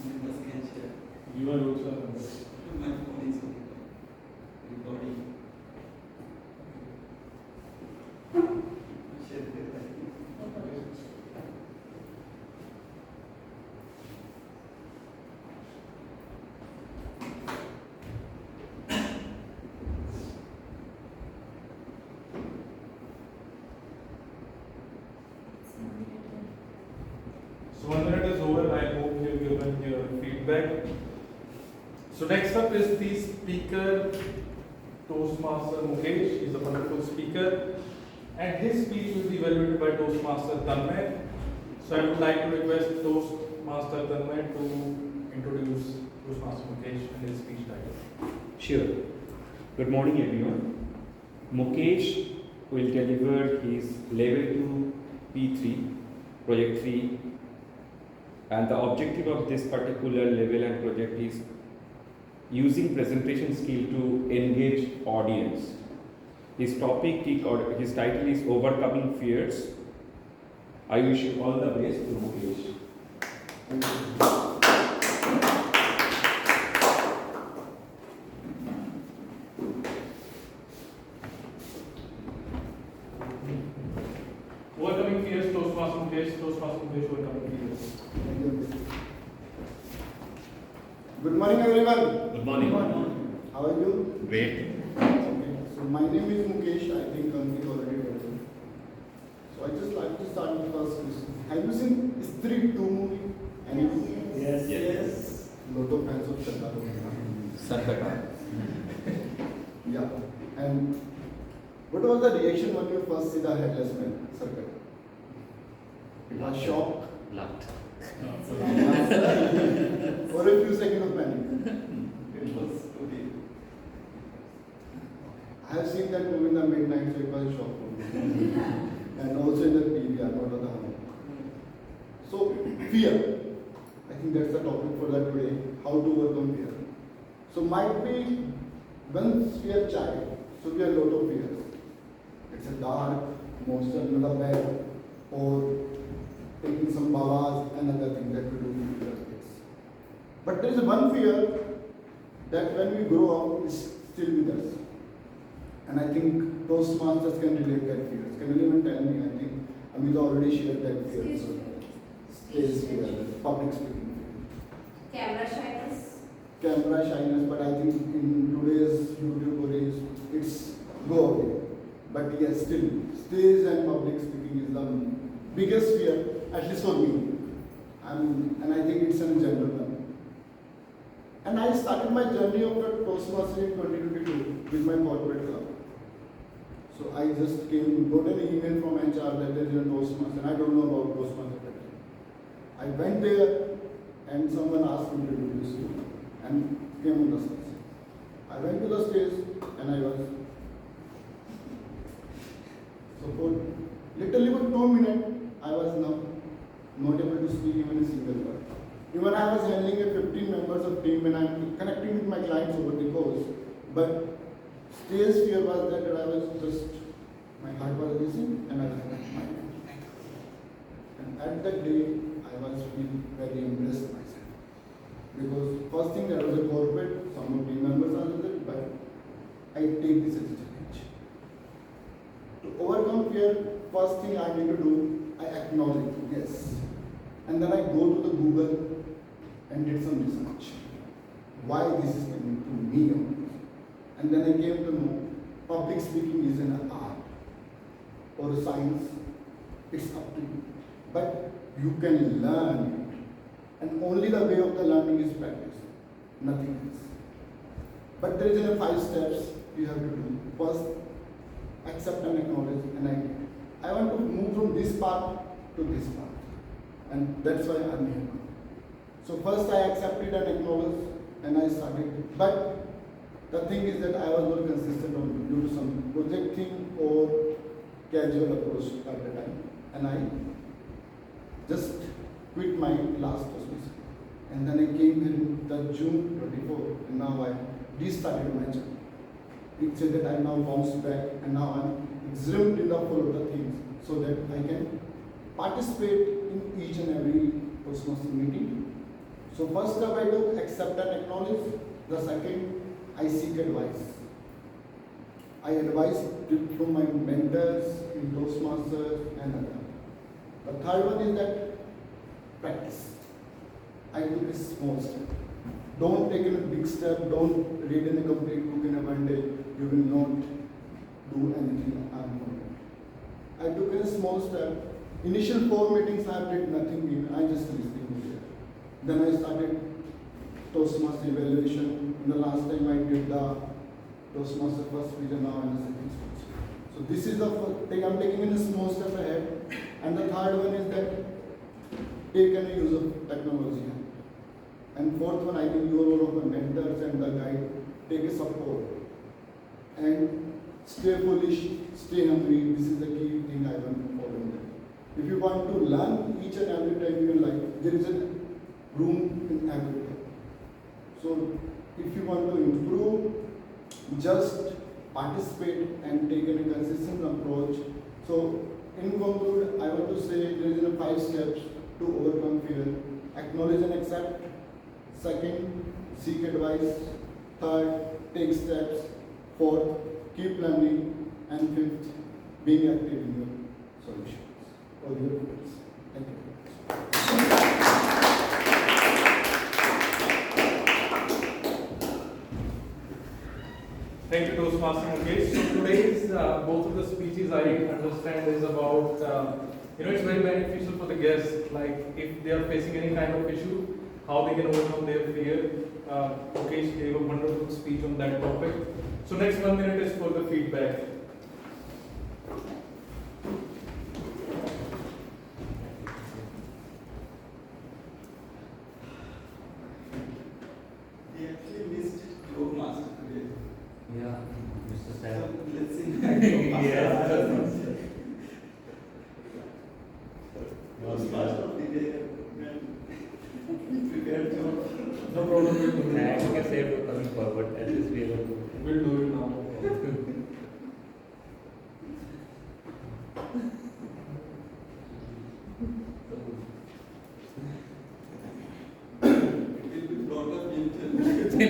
Members can share. You are also a member. My phone is recording. Share feedback. So 1 minute is over. I hope you've given your feedback. So next up is the speaker, Toastmaster Mukesh. He's a wonderful speaker, and his speech will be evaluated by Toastmaster Tanmay. So I would like to request Toastmaster Tanmay to introduce Toastmaster Mukesh and his speech title. Sure. Good morning, everyone. Mukesh will deliver his level 2 P3, project 3, and the objective of this particular level and project is using presentation skill to engage audience. His topic, his title is Overcoming Fears. I wish you all the best to Mukesh. Overcoming fears, Toastmaster Mukesh, overcoming fears. Good morning, everyone. Good morning. How are you? Great. Okay. So my name is Mukesh. I think Ankit already told you. So I just like to start with the first question. Have you seen Street 2 movie? Any? Yes. Lot of fans of Sarkata. Yeah. And what was the reaction when you first see the headless man, Sarkata? It was shock. Laughed. For a few seconds of panic. It was okay. I have seen that movie in the midnight, so it was a shock for me. And also in the PVR, not on the home. So, fear. I think that's the topic for that today. How to overcome fear. So, might be once we are child, so we have a lot of fears. It's a dark, monster in the bed, or taking some babas and other things that we do with our kids. But there is one fear that when we grow up is still with us. And I think Toastmasters can relate that fear. Can anyone tell me? I think Amita already shared that fear. Stage fear, public speaking fear. Camera shyness. Camera shyness, but I think in today's YouTube days, it's go away. But yes, still, stage and public speaking is the biggest fear, at least for me. And I think it's a general one. And I started my journey of the Toastmasters in 2022 with my corporate club. So I just got an email from HR that there is a Toastmaster, and I don't know about Toastmasters. I went there and someone asked me to introduce you and came on the stage. I went to the stage and I was, so for literally for 2 minutes, I was not able to speak even a single word. Even I was handling a 15 members of team and I'm connecting with my clients over the course. But stage fear was that I was just, my heart was racing and I was like, and at that day, I was feeling very impressed myself. Because first thing, there was a corporate, some of the members are there, but I take this as a challenge. To overcome fear, first thing I need to do, I acknowledge, yes. And then I go to the Google and did some research. Why this is coming to me only. And then I came to know public speaking is an art or a science. It's up to you. But you can learn it. And only the way of the learning is practice. Nothing else. But there is 5 steps you have to do. First, accept and acknowledge, and I want to move from this path to this path. And that's why I'm here now. So first I accepted and acknowledged and I started. But the thing is that I was not consistent on due to some project thing or casual approach at the time. And I just quit my last Toastmasters. And then I came in the June 24 and now I restarted my journey. It said that I now bounced back and now I'm exhumed in the full of the things so that I can participate in each and every Toastmaster meeting. So first step I do, accept and acknowledge. The second, I seek advice. I advise from my mentors in Toastmasters and others. The third one is that practice. I took a small step. Don't take a big step, don't read in a complete book in a one day. You will not do anything unwanted. I took a small step. Initial 4 meetings I did nothing in, I just listened there. Then I started Toastmaster evaluation. And the last time I did the Toastmaster first vision, now and the second speech. So this is the first thing, I'm taking in a small step ahead. And the third one is that take any use of technology. And fourth one, I think you are one of my mentors and the guide, take a support. And stay foolish, stay hungry, this is the key thing I want to follow in that. If you want to learn each and every time in your life, there is a room in every time. So if you want to improve, just participate and take a consistent approach. So in conclude, I want to say there is 5 steps to overcome fear. Acknowledge and accept. Second, seek advice. Third, take steps. Fourth, keep learning. And fifth, being active in your solutions or your goals. Thank you. Thank you, Toastmaster Mukesh. So today's both of the speeches I understand is about, it's very beneficial for the guests, like if they are facing any kind of issue, how they can overcome their fear. Mukesh gave a wonderful speech on that topic. So next 1 minute is for the feedback. We actually missed Toastmaster today. Yeah, Mr. Sir. So let's see. Yes. Toastmaster of the day. Prepared job. No problem. Thank you, sir, for coming forward. At least we are going to. We'll do it now. So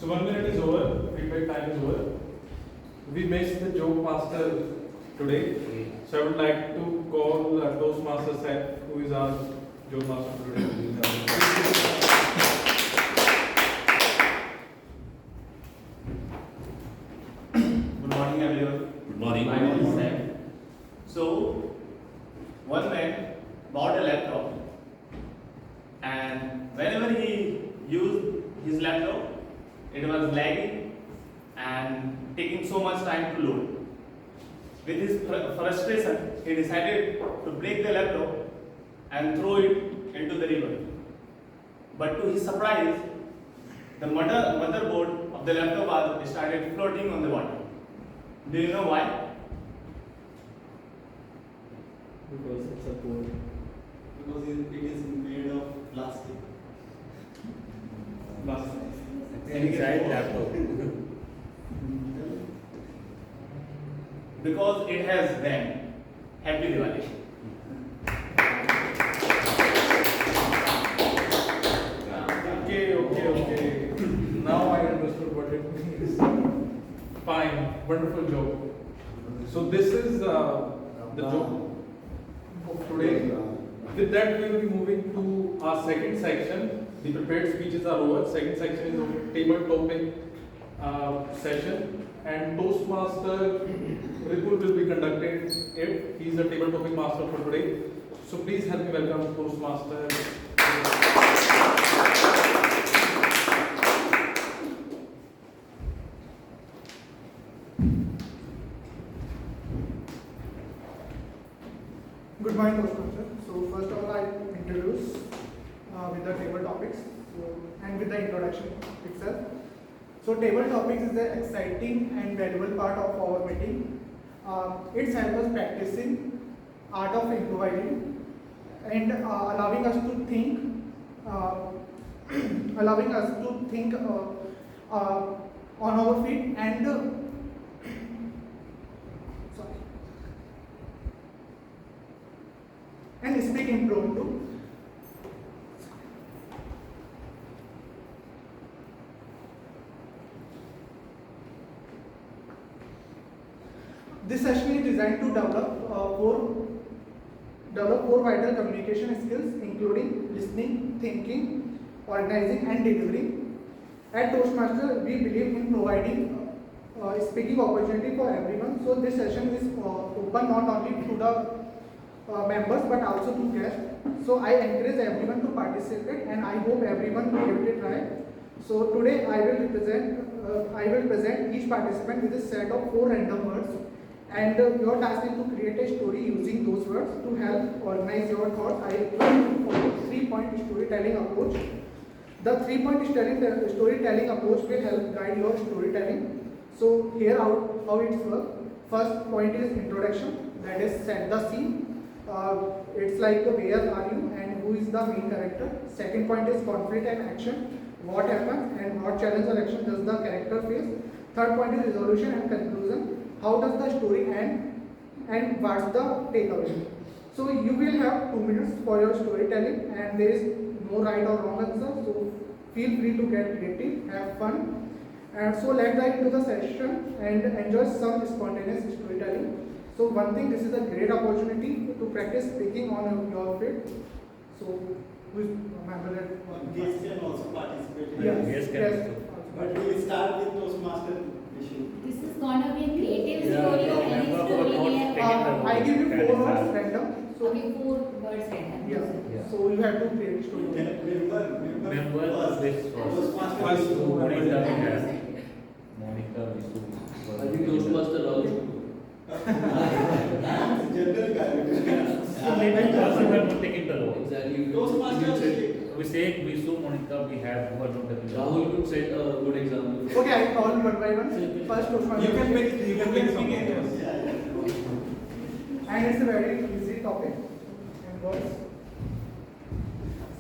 1 minute is over, feedback time is over. We missed the joke master today. So I would like to call Toastmasters Seth, who is our joke master for today. Good morning, everyone. Good morning. My name is Sam. So, one man bought a laptop, and whenever he used his laptop, it was lagging and taking so much time to load. With his frustration, he decided to break the laptop and throw it into the river. But to his surprise, the motherboard of the laptop started floating on the water. Do you know why? Because it's a board. Because it is made of plastic. Inside laptop. Because it has RAM. Happy Diwali. Okay. Now I understood what it means. Fine, wonderful joke. So this is the joke of today. With that, we will be moving to our second section. The prepared speeches are over. Second section is a table topic session, and Toastmaster Ripul will be conducting it. He is the table topic master for today. So please help me welcome Toastmaster. Good morning, Toastmaster. So first of all, I introduce with the table topics and with the introduction itself. So table topics is an exciting and valuable part of our meeting. It helps us practicing art of improvising and allowing us to think, on our feet and speak impromptu. This session is designed to develop four vital communication skills, including listening, thinking, organizing, and delivering. At Toastmasters, we believe in providing speaking opportunity for everyone. So this session is open not only to the members but also to guests. So I encourage everyone to participate, and I hope everyone will get it right. So today I will present each participant with a set of 4 random words, and your task is to create a story using those words. To help organize your thoughts, I will follow 3-point storytelling approach. The 3-point storytelling approach will help guide your storytelling. So here how it works. First point is introduction, that is set the scene. It's like where are you and who is the main character. Second point is conflict and action, what happens and what challenge or action does the character face. Third point is resolution and conclusion, how does the story end and what's the takeaway. So you will have 2 minutes for your storytelling, and there is no right or wrong answer, so feel free to get creative, have fun. And so let's dive into the session and enjoy some spontaneous storytelling. So one thing, this is a great opportunity to practice speaking on your feet. So who is member that? Guests can also participate. Yes. But we will start with Toastmaster issue. This is gonna be a creative story or any story we have. I give you 4 words random. So Okay, 4 words random. yeah. So you have to create story. Remember first. Toastmaster First, issue. Monica, Visu. I think Toastmaster also. General character. So maybe also we are not taking the role. Exactly. Toastmaster. We say Visu, Monica, we have who are not taking the role. Rahul could set a good example. Okay, I call one by one. First Toastmaster. You can make some. Yeah. And it's very easy. basic topic and words.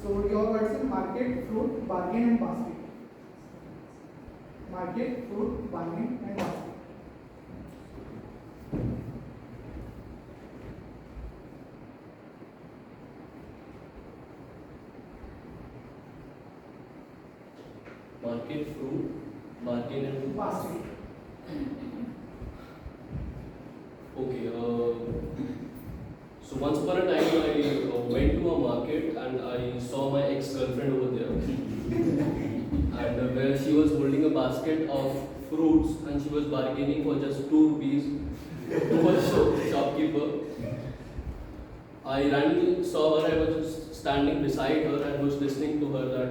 So your words in market, fruit, bargain and basket. Market, fruit, bargain and basket. Market, fruit, bargain and Basket. Okay, so once upon a time I went to a market and I saw my ex-girlfriend over there. And where she was holding a basket of fruits and she was bargaining for just 2 rupees to a shopkeeper. I randomly saw her, I was just standing beside her and was listening to her that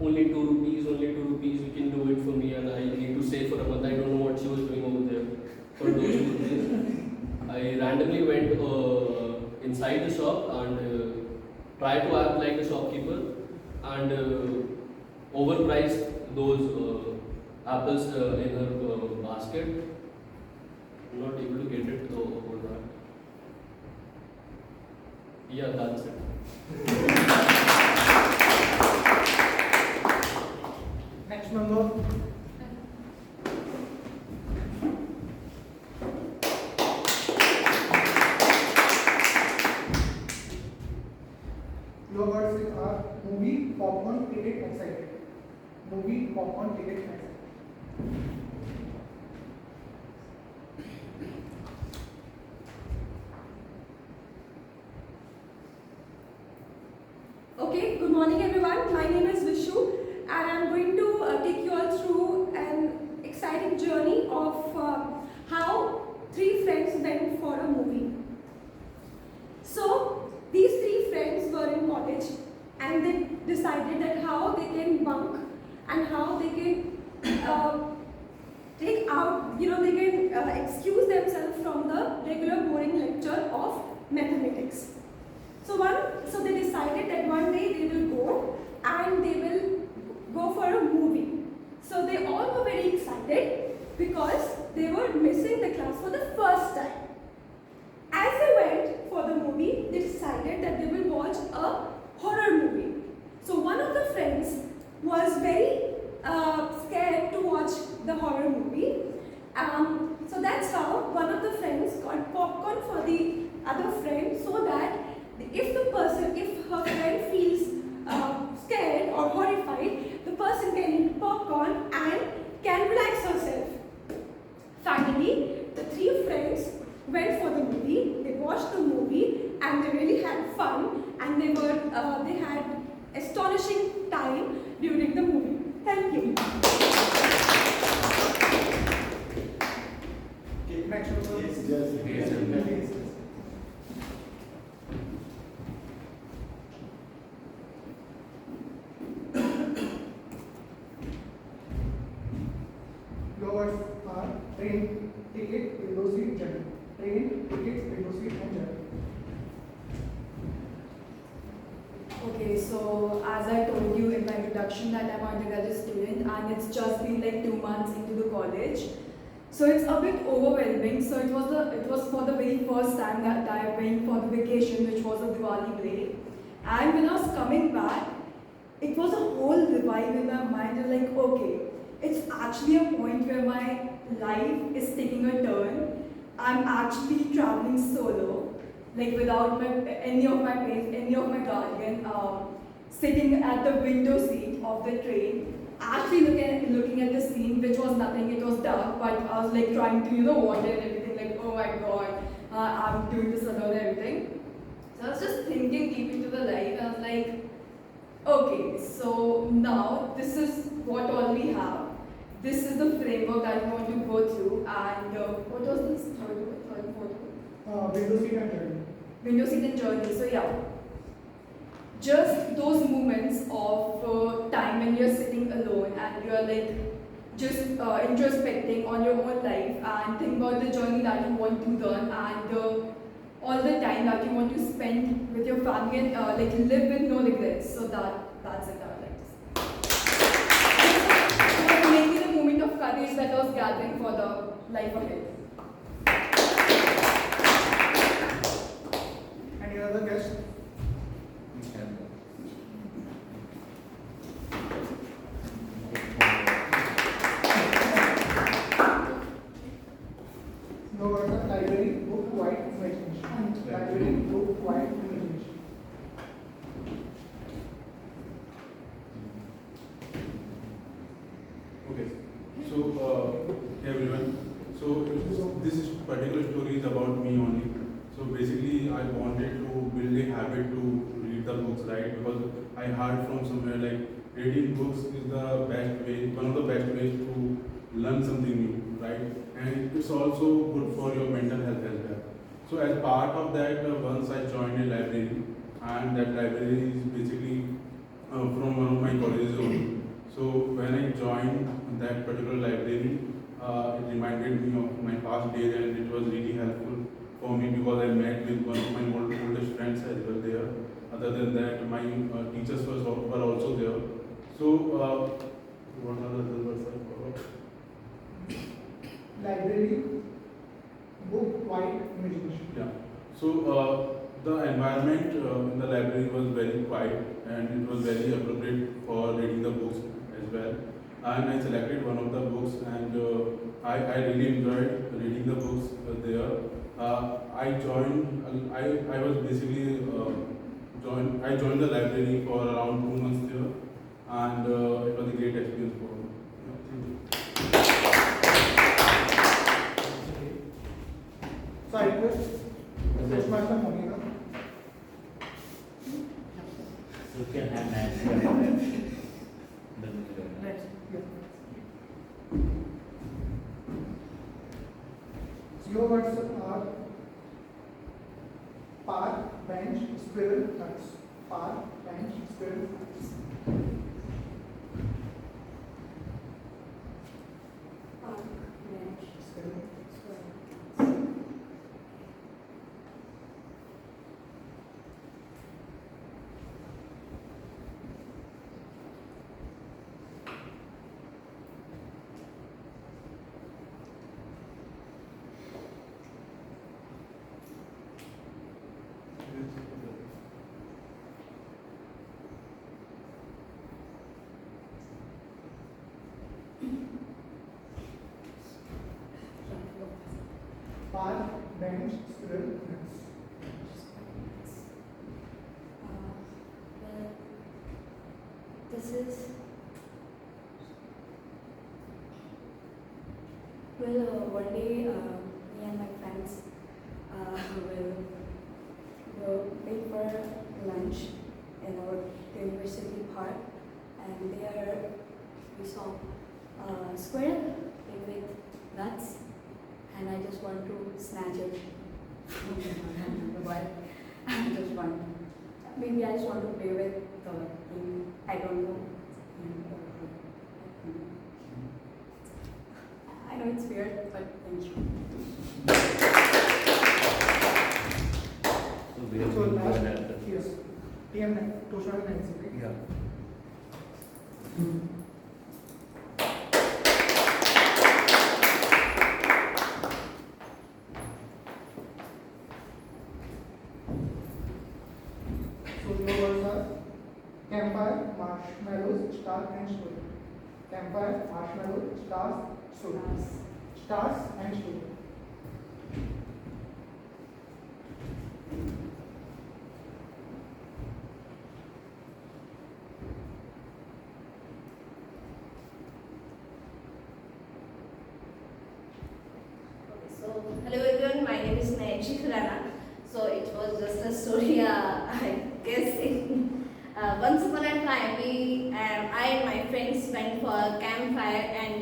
only 2 rupees, you can do it for me and I need to save for a month. I don't know what she was doing over there for those 2 rupees. I randomly went inside the shop and tried to act like a shopkeeper and overpriced those apples in her basket. I'm not able to get it over that. Yeah, that's it. Next number. Your words are movie, popcorn, ticket, excited. Movie, popcorn, ticket, excited. Okay, good morning everyone. My name is Vishu and I'm going to take you all through an exciting journey of how 3 friends went for a movie. So, these 3 friends were in college and they decided that how they can bunk and how they can take out, they can excuse themselves from the regular boring lecture of mathematics. So they decided that one day they will go and they will go for a movie. So they all were very excited because they were missing the class for the first time. As they went for the movie, they decided that they will watch a horror movie. So one of the friends was very scared to watch the horror movie. So that's how one of the friends got popcorn for the other friend so that if her friend feels scared or horrified, the person can eat popcorn and can relax herself. Finally, the 3 friends went for the movie, they watched the movie and they really had fun and they had astonishing time during the movie. Thank you. Okay, next number. Yes. Your words are train, ticket, window seat, journey. Train, ticket, window seat and journey. Okay, so as I told you in my introduction that I'm an undergraduate student and it's just been like 2 months into the college. So it's a bit overwhelming. So it was for the very first time that I went for the vacation, which was a Diwali break. And when I was coming back, it was a whole revive in my mind. I was like, okay, it's actually a point where my life is taking a turn. I'm actually traveling solo, like without any of my parents, any of my guardian, sitting at the window seat of the train, actually looking at the scene, which was nothing, it was dark, but I was like trying to, water and everything, like, oh my god, I'm doing this alone and everything. So I was just thinking deep into the life, and I was like, okay, so now this is what all we have. This is the framework that we want to go through, and what was this third and fourth one? Window seat and journey. Window seat and journey. So yeah, just those moments of time when you're sitting alone and you're like just introspecting on your own life and think about the journey that you want to learn and all the time that you want to spend with your family and like live with no regrets. So that's it. I would like to say. It was mainly the moment of courage that I was gathering for the life ahead. And No words are library, book, quiet, imagination. Library, book, quiet, imagination. Okay, so hey everyone. So this particular story is about me only. So basically, I wanted to build a habit to read the books, right? Because I heard from somewhere like reading books is the best way, one of the best ways to learn something new, right? And it's also good for your mental health as well. So as part of that, once I joined a library, and that library is basically from one of my colleges only. So when I joined that particular library, it reminded me of my past days, and it was really helpful for me because I met with one of my oldest friends as well there. Other than that, my teachers were also there. So what are the other words I forgot? Library, book, quiet, imagination. Yeah. So the environment in the library was very quiet, and it was very appropriate for reading the books as well. And I selected one of the books, and I really enjoyed reading the books there. I was basically I joined the library for around 2 months there, and it was a great experience for me. So I request Toastmaster Monica. So you can have Nancy. So your words are park, bench, squirrel, nuts. Park, bench, squirrel, nuts. Park, bench, Squirrel. Park, bench, squirrel, nuts. This is one day me and my friends will go wait for lunch in our university park, and there we saw a squirrel with nuts, and I just want to snatch it from the wild. I just want, maybe I just want to play with the thing. I don't know. I know it's weird, but thank you. So we have So been last, good at yes, TM Toastmaster Nancy, okay? Yeah. So your words are campfire, marshmallows, stars and story. Campfire, marshmallows, stars, story. Stars and story. So, hello everyone, my name is Rana. So, it was just a story, I guess. Once upon a time, I and my friends went for a campfire, and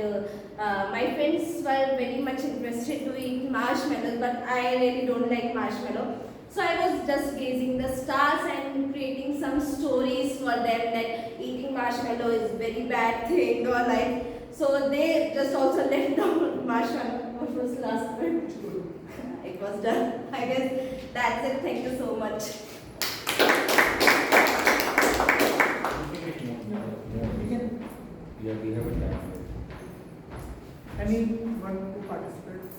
my friends were very much interested to eat marshmallows, but I really don't like marshmallow. So, I was just gazing the stars and creating some stories for them that eating marshmallow is very bad thing, or like, so they just also left the marshmallow. What was last word? It was done. I guess that's it. Thank you so much. Yeah, we have a time. Anyone who participates?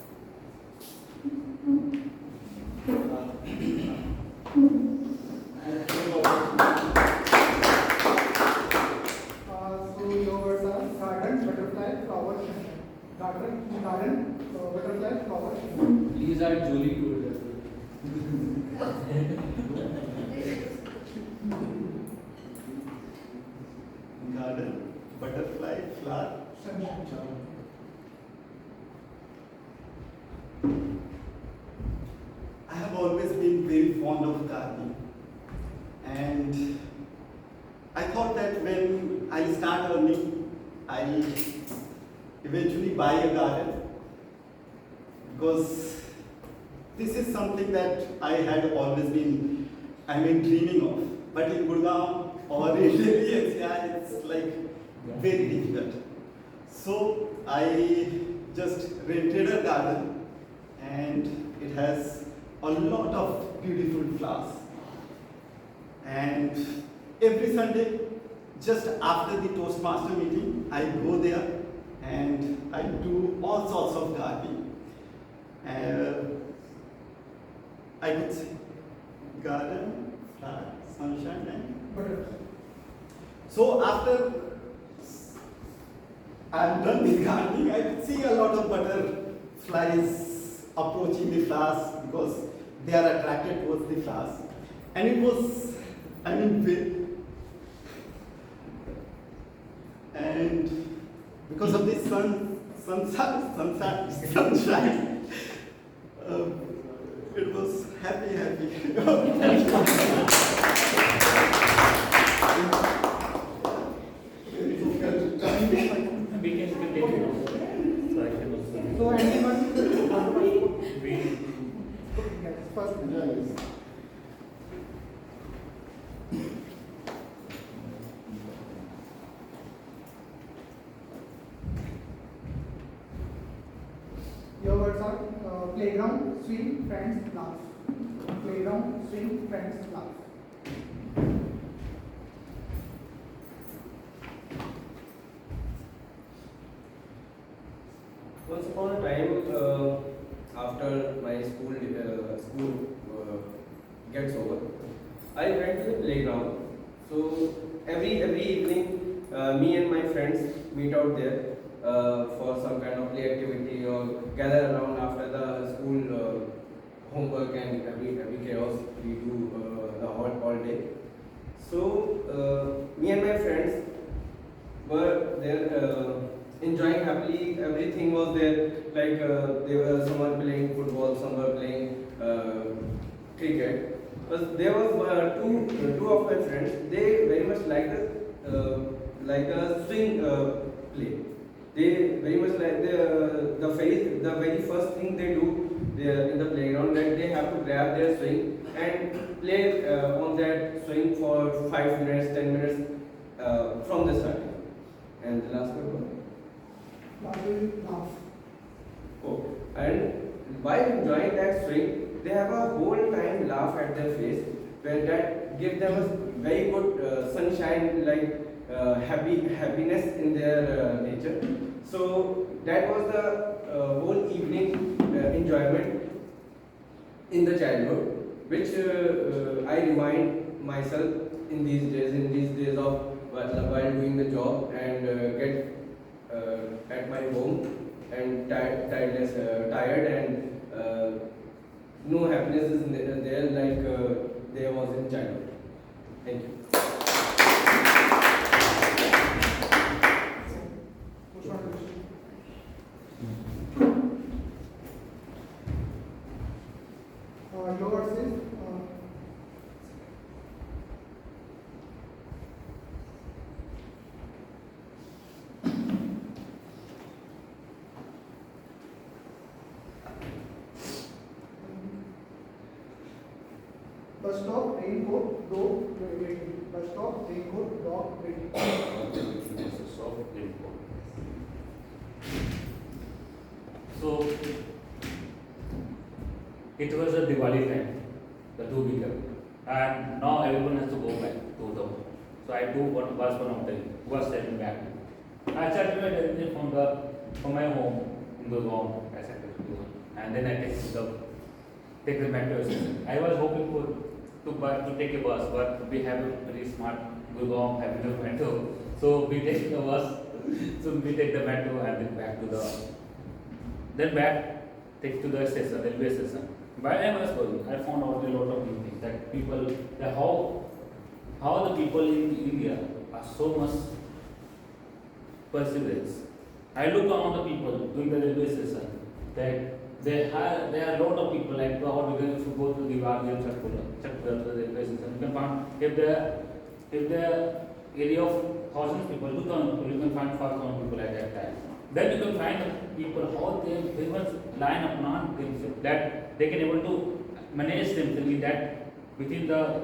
So your words are garden, butterfly, flower, garden, butterfly, flower. These are jolly tours as Garden, butterfly, flower. I have always been very fond of gardening, and I thought that when I start earning, I'll eventually buy a garden, because this is something that I had always been, dreaming of. But in Gurgaon or in Delhi NCR, it's like very difficult. So I just rented a garden, and it has a lot of beautiful flowers. And every Sunday, just after the Toastmaster meeting, I go there and I do all sorts of gardening. I could say garden, flower, sunshine, and butterfly. So after I'm done with gardening, I could see a lot of butterflies approaching the flowers because they are attracted towards the flowers. And it was, and because of this sunshine, it was happy. So anyone? First. Your words are playground, swing, friends, laugh. Playground, swing, friends, laugh. Once upon a time, after my school gets over, I went to the playground. So every evening, me and my friends meet out there for some kind of play activity or gather around after the school homework and every chaos we do the all day. So me and my friends were there. Enjoying happily, everything was there. Like some were playing football, some were playing cricket. But there was two of my friends. They very much liked the swing play. They very much like the very first thing they do there in the playground, that they have to grab their swing and play on that swing for 5 minutes, 10 minutes from the starting. And the last one. Laugh. Oh, and while enjoying that swing, they have a whole time laugh at their face, where that gives them a very good sunshine, like happiness in their nature. So that was the whole evening enjoyment in the childhood, which I remind myself in these days of while doing the job and get at my home and tired and no happiness is there like there was in childhood. Thank you. Yours is bus stop, raincoat, dog, waiting. Bus stop, raincoat, dog, waiting. So it was a Diwali time, the two weekend, and now everyone has to go back to the home. So I do one of them who was sending back. I started my journey from my home in Gurgaon, and then I take the metro station. I was hoping to take a bus, but we have a very smart Gurgaon having a metro, so we take the bus. So we take the metro and then back take to the station, railway station. While I was going, I found out a lot of new things that people, that how the people in India are so much perseverance. I look around the people doing the railway station that there are a lot of people like how we can go to the Diwali and check the railway station. You can find if the area of 1,000 people, 2,000 people, you can find 5,000 people at that time. Then you can find people how they very much line upon themselves that they can able to manage themselves in that within the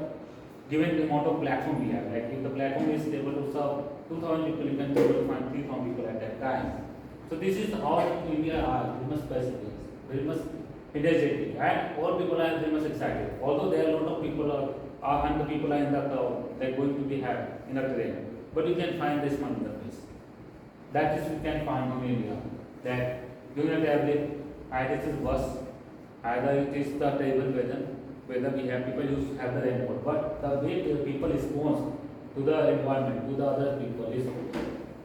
given amount of platform we have. Like if the platform is able to serve 2,000 people, you can be able to find 3,000 people at that time. So this is how India are very much perseverance, very much energetic, and all people are very much excited. Although there are a lot of people and the people are in the crowd, they're going to be have in a train, but you can find this one in the place. That is you can find in India that during a traveling, either it is bus, either it is the table weather. Whether we have people used to have the raincoat, but the way the people respond to the environment, to the other people is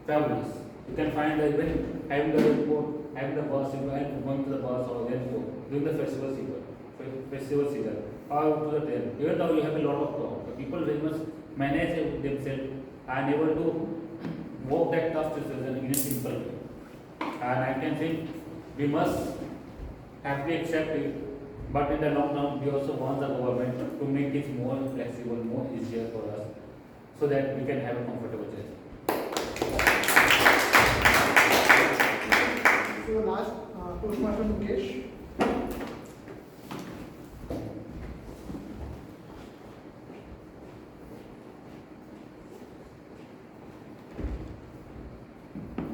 fabulous. You can find that even having the raincoat, having the bus, you are going to the bus or raincoat during the festival season, or to the train. Even though you have a lot of crowd, the people very much manage themselves and able to walk that tough situation in a simple way. And I can think we must have to accept it. But in the long term, we also want the government to make it more flexible, more easier for us, so that we can have a comfortable journey. So last, Toastmaster Mukesh.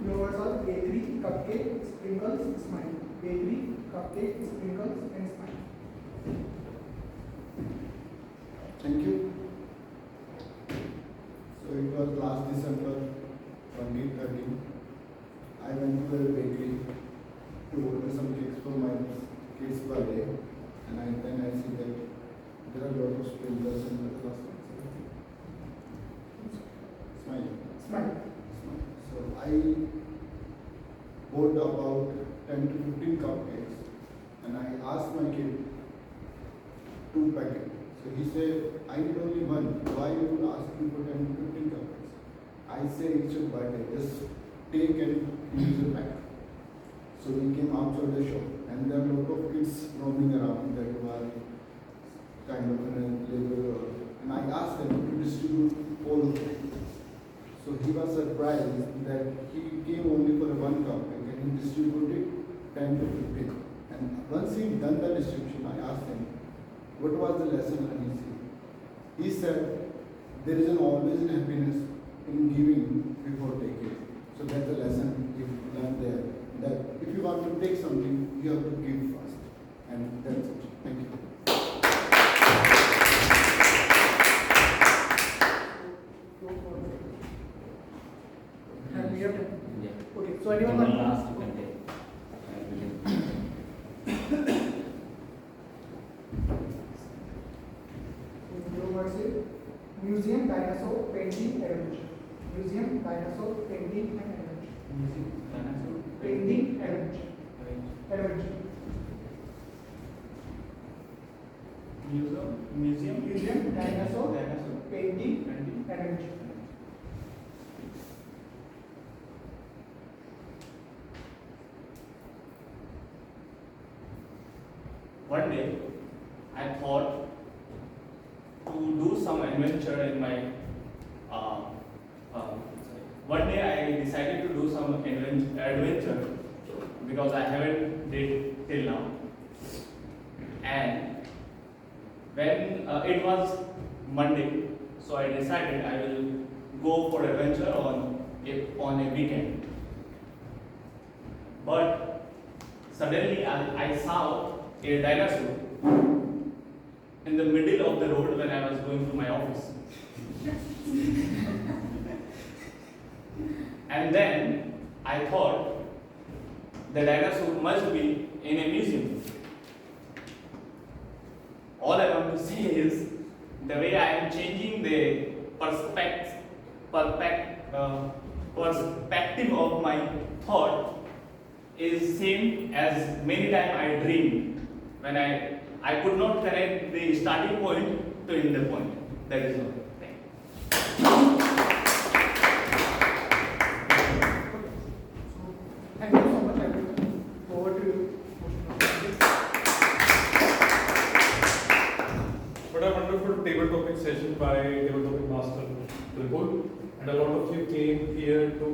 Your words are bakery, cupcake, sprinkles, smile. Bakery, cupcake, sprinkles, and smile. Thank you. So it was last December 2013. I went to a bakery to order some cakes for my kids' birthday, and then I see that there are a lot of sprinkles in the last one. Smile. So I bought about 10 to 15 cupcakes, and I asked my kid to pack it. So he said, I need only one. Why you would ask me for 10 to 15 cupcakes? I said, it's your birthday. Just take and use it back. So we came outside the shop, and there are a lot of kids roaming around that were kind of in a labor. And I asked them to distribute all of them. So he was surprised that he came only for one cupcake and he distributed 10 to 15. And once he done the distribution, I asked him, what was the lesson? And he said, there is always an happiness in giving before taking. So that's the lesson you learned there. That if you want to take something, you have to give first. And that's it. Thank you. And we have Yeah. okay. So anyone One want last you can take. Your words is museum, dinosaur, painting, adventure. Museum, dinosaur, painting, and adventure. Painting, adventure. Adventure. Museum, dinosaur, painting, adventure. One day, I thought to do some adventure in my. One day, I decided to do some adventure because I haven't did till now. And when it was Monday, so I decided I will go for adventure on a weekend. But suddenly, I saw a dinosaur in the middle of the road when I was going to my office. And then I thought the dinosaur must be in a museum. All I want to say is the way I am changing the perspective of my thought, is same as many times I dreamed when I could not connect the starting point to end the point. That is all. Thank you so much, everyone. Over to you. What a wonderful table topic session by table topic master Tripul. And a lot of you came here to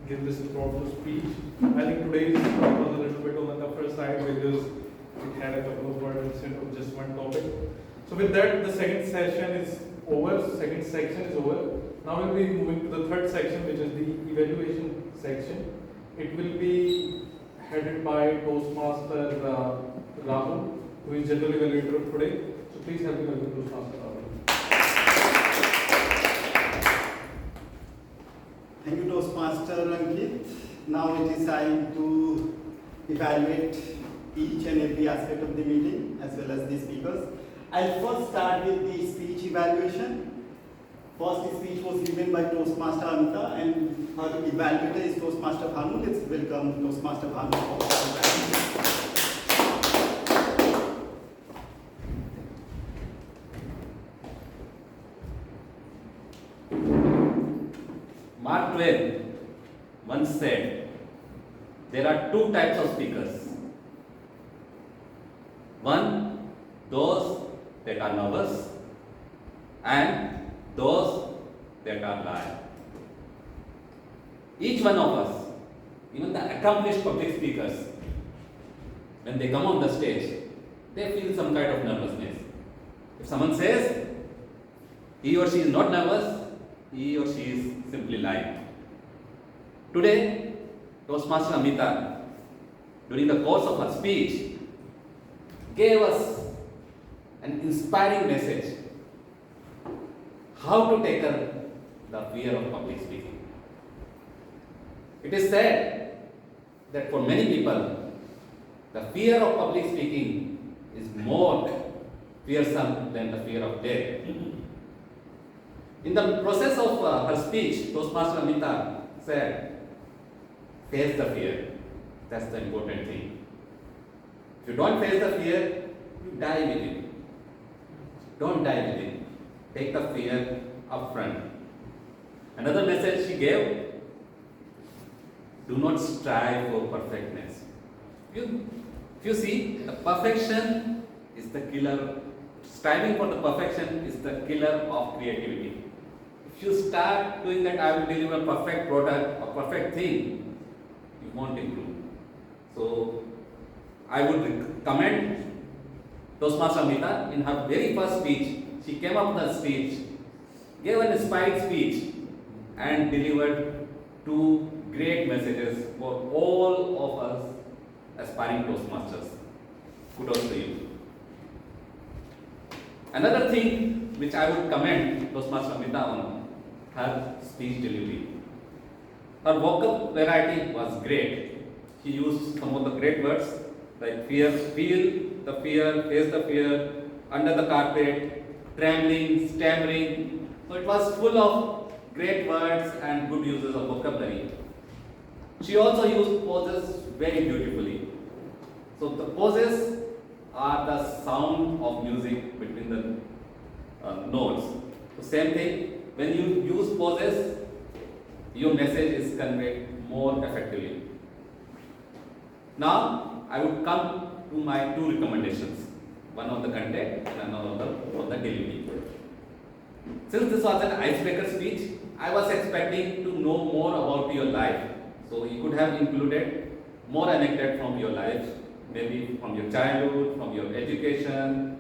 give this thoughtful speech. I think today's talk was a little bit on the tougher side because it had a couple of words instead of just one topic. So with that, the second session is over. Second section is over. Now we'll be moving to the third section, which is the evaluation section. It will be headed by Toastmaster Rahul, who is general evaluator today. So please help me welcome Toastmaster Rahul. Thank you, Toastmaster Ankit. Now it is time to evaluate each and every aspect of the meeting as well as the speakers. I'll first start with the speech evaluation. First speech was given by Toastmaster Amita and her evaluator is Toastmaster Bhanu. Let's welcome Toastmaster Bhanu. Mark Twain once said, there are two types of speakers. One, those that are nervous, and those that are live. Each one of us, even the accomplished public speakers, when they come on the stage, they feel some kind of nervousness. If someone says he or she is not nervous, he or she is simply lying. Today, Toastmaster Amita, during the course of her speech, gave us an inspiring message how to tackle the fear of public speaking. It is said that for many people, the fear of public speaking is more fearsome than the fear of death. In the process of her speech, Toastmaster Amita said, face the fear. That's the important thing. If you don't face the fear, you die with it. Don't die with it. Take the fear up front. Another message she gave, do not strive for perfectness. If you see, the perfection is the killer. Striving for the perfection is the killer of creativity. If you start doing that, I will deliver a perfect product, a perfect thing, you won't improve. So, I would commend Toastmaster Amita in her very first speech. She came up with a speech, gave an inspiring speech, and delivered two great messages for all of us aspiring Toastmasters. Kudos to you. Another thing which I would commend Toastmaster Amita on, her speech delivery. Her vocal variety was great. She used some of the great words like fear, feel the fear, face the fear, under the carpet, trembling, stammering. So it was full of great words and good uses of vocabulary. She also used poses very beautifully. So the poses are the sound of music between the notes. So same thing, when you use poses, your message is conveyed more effectively. Now, I would come to my two recommendations. One on the content and another on the delivery. Since this was an icebreaker speech, I was expecting to know more about your life. So you could have included more anecdotes from your life, maybe from your childhood, from your education,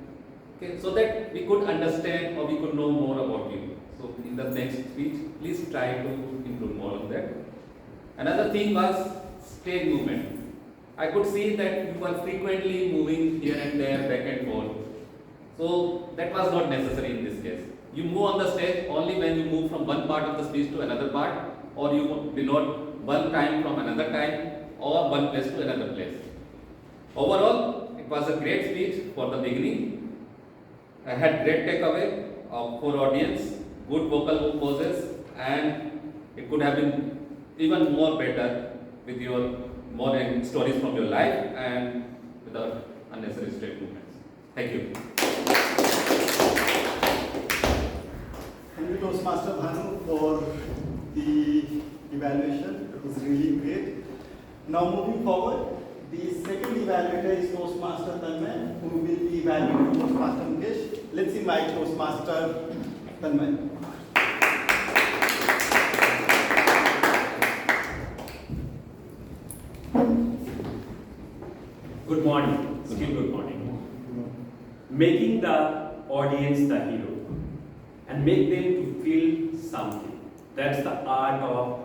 okay, so that we could understand or we could know more about you. So in the next speech, please try to include more of that. Another thing was stage movement. I could see that you were frequently moving here and there, back and forth. So that was not necessary in this case. You move on the stage only when you move from one part of the speech to another part, or you denote one time from another time, or one place to another place. Overall, it was a great speech for the beginning. I had great takeaway for audience, good vocal poses, and it could have been even more better with your more stories from your life and without unnecessary straight movements. Thank you. Thank you, Toastmaster Bhanu, for the evaluation. It was really great. Now moving forward, the second evaluator is Toastmaster Tanmay, who will be evaluating Toastmaster Mukesh. Let's invite Toastmaster Tanmay. Good morning. Still good morning. Making the audience the hero and make them to feel something. That's the art of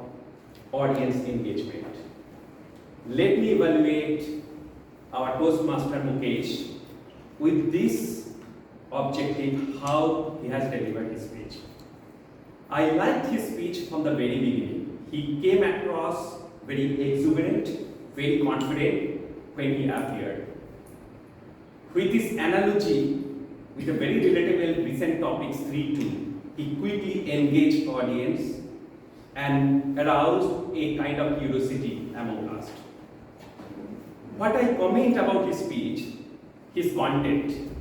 audience engagement. Let me evaluate our Toastmaster Mukesh with this objective, how he has delivered his speech. I liked his speech from the very beginning. He came across very exuberant, very confident when he appeared. With his analogy, with a very relatable recent topics 3-2, he quickly engaged audience and aroused a kind of curiosity among us. What I comment about his speech, his content,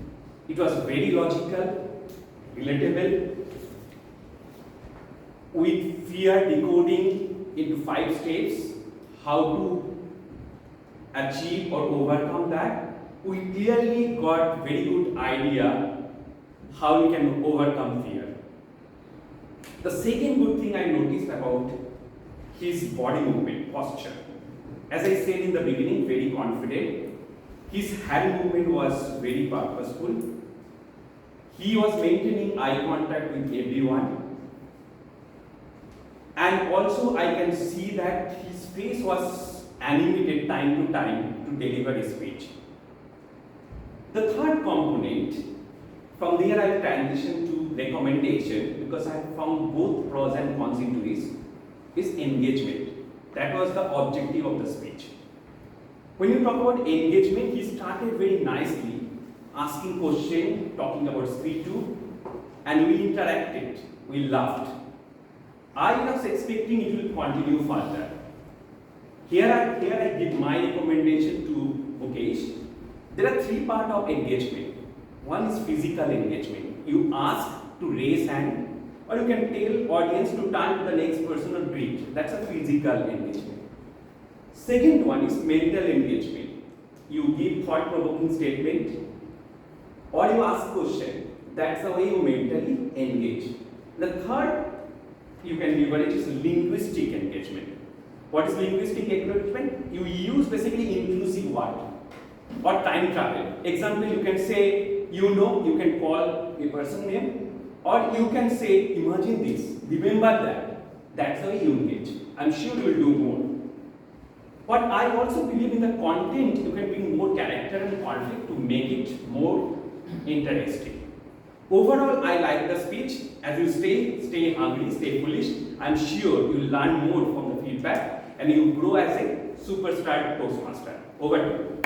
it was very logical, relatable, with fear decoding into 5 steps, how to achieve or overcome that. We clearly got very good idea how we can overcome fear. The second good thing I noticed about his body movement, posture. As I said in the beginning, very confident. His hand movement was very purposeful. He was maintaining eye contact with everyone. And also I can see that his face was animated time to time to deliver his speech. The third component, from there I transition to recommendation because I found both pros and cons into this, is engagement. That was the objective of the speech. When you talk about engagement, he started very nicely, asking questions, talking about speed too, and we interacted, we laughed. I was expecting it will continue further. Here I give my recommendation to Mukesh. There are 3 parts of engagement. One is physical engagement. You ask to raise hand, or you can tell audience to turn to the next person or greet. That's a physical engagement. Second one is mental engagement. You give thought-provoking statement, or you ask question. That's the way you mentally engage. The third you can leverage is linguistic engagement. What is linguistic engagement? You use basically inclusive word or time travel. Example, you can say, you know, you can call a person name, or you can say, imagine this, remember that. That's the way you engage. I'm sure you will do more. But I also believe in the content, you can bring more character and conflict to make it more interesting. Overall, I like the speech. As you stay hungry, stay foolish, I'm sure you'll learn more from the feedback and you grow as a superstar Toastmaster. Over to you.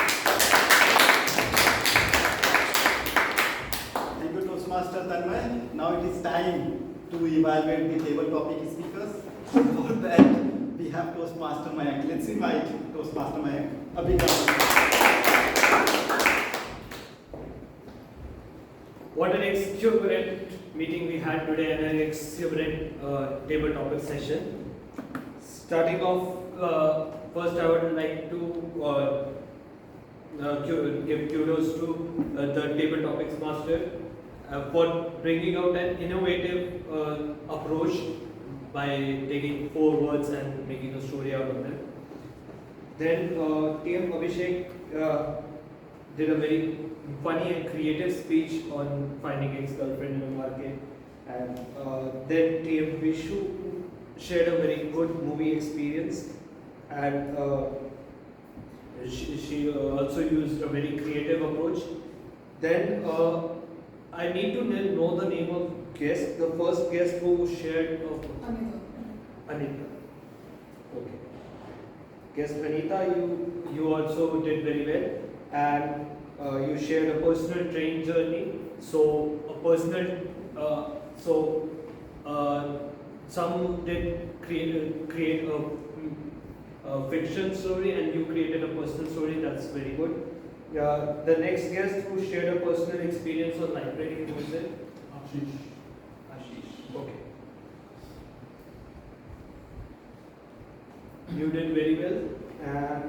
Thank you, Toastmaster Tanmay. Now it is time to evaluate the table topic speakers. For that, we have Toastmaster Mayank. Let's invite Toastmaster Mayank. A big round. What an exuberant meeting we had today and an exuberant table topic session. Starting off, first I would like to give kudos to the table topics master for bringing out an innovative approach by taking 4 words and making a story out of them. Then TM Abhishek did a very funny and creative speech on finding ex-girlfriend in the market, and then TM Vishu shared a very good movie experience, and she also used a very creative approach. Then I need to know the name of guest, the first guest who shared Anita. Okay. Guest Anita, you also did very well, and you shared a personal train journey. So a personal, some did create fiction story and you created a personal story. That's very good. The next guest who shared a personal experience on library, who is it? Ashish. Ashish. Okay. You did very well. And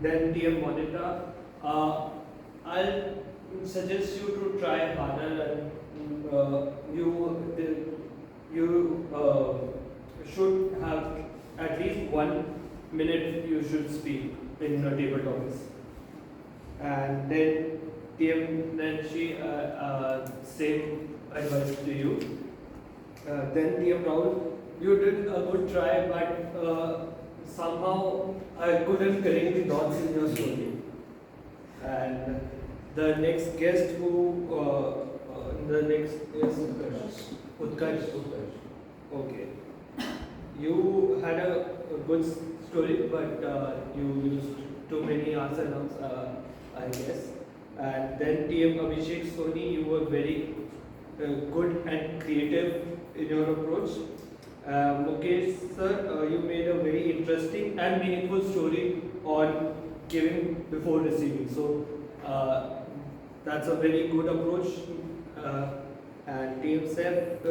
then TM Monita. I'll suggest you to try harder and you should have at least 1 minute you should speak in the table topics. And then TM Nancy, same advice to you. Then TM Rahul, you did a good try, but somehow I couldn't connect the dots in your story. And the next guest who, the next is Utkarsh. Okay. You had a good story, but you used too many answer nouns, I guess. And then TM Abhishek Soni, you were very good and creative in your approach. Mukesh sir, you made a very interesting and meaningful story on giving before receiving. So that's a very good approach. And TM Seth,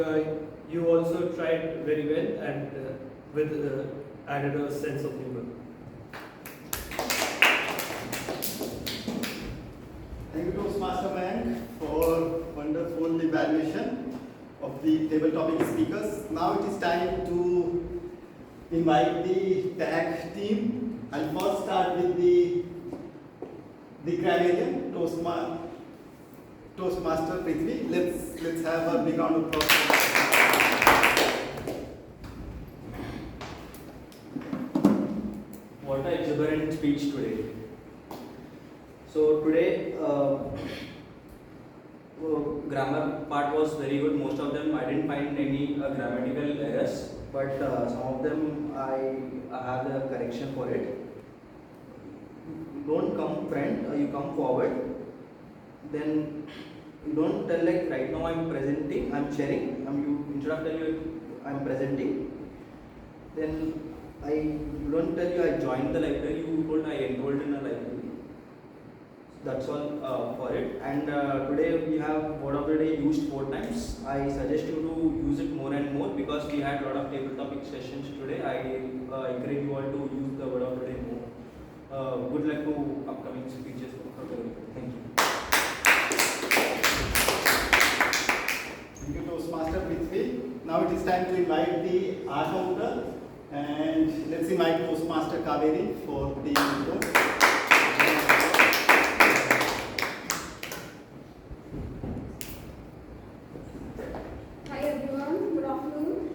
you also tried very well and with added a sense of humor. Thank you, Toastmaster man, for wonderful evaluation of the table topic speakers. Now it is time to invite the tag team. I'll first start with the grammarian, Toastmaster Prithvi. Let's have a big round of applause. What a exuberant speech today. So today, grammar part was very good. Most of them I didn't find any grammatical errors, but some of them I have the correction for it. Don't come front, you come forward. Then you don't tell like right now I'm presenting, I'm sharing. You instead of telling you I'm presenting. Then you don't tell you I joined the library. You told I enrolled in a library. That's all for it. And today we have word of the day used 4 times. I suggest you to use it more and more because we had a lot of table topic sessions today. I encourage you all to use the word of the day more. Good luck to upcoming speeches. Thank you. Thank you, Toastmaster Prithvi. Now it is time to invite the art counter. And let's invite Toastmaster Kaveri for the intro. Hi everyone, good afternoon.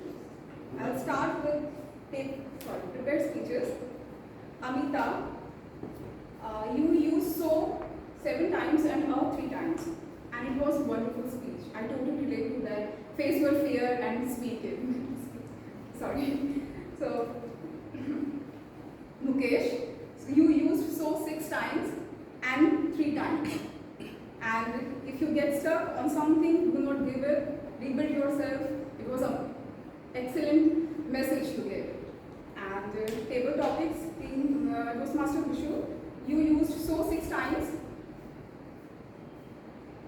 I'll start with prepared speeches. Amita, you used so 7 times and 3 times, and it was a wonderful speech. I totally relate to that. Face your fear and speak it. Sorry. So, Mukesh, you used so 6 times and 3 times. And if you get stuck on something, do not give it. Rebuild yourself. It was an excellent message to give. And table topics in Toastmaster Vishu, you used so 6 times,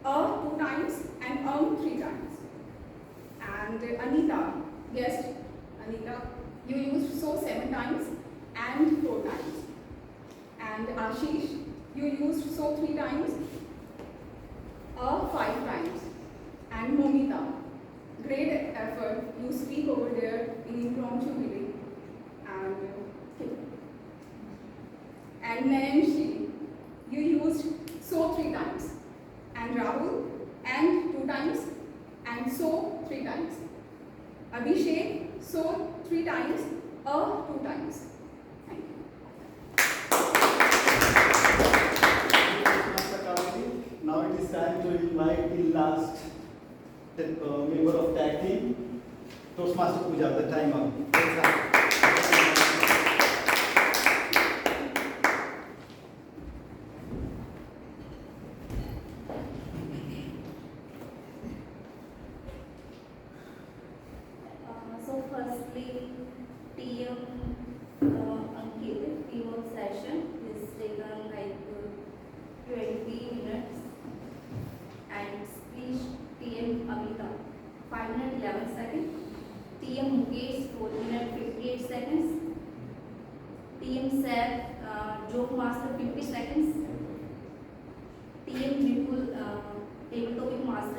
2 times, and 3 times. And Anita, guest Anita, you used so 7 times and 4 times. And Ashish, you used so 3 times, 5 times. And Momita, great effort. You speak over there in impromptu meeting. And Nancy, you used so 3 times. And Rahul, and 2 times. And so 3 times. Abhishek, so 3 times, 2 times. Thank you. Now it is time to invite the last member of tag team, Toastmaster Pooja, the timer. So firstly, TM Ankit.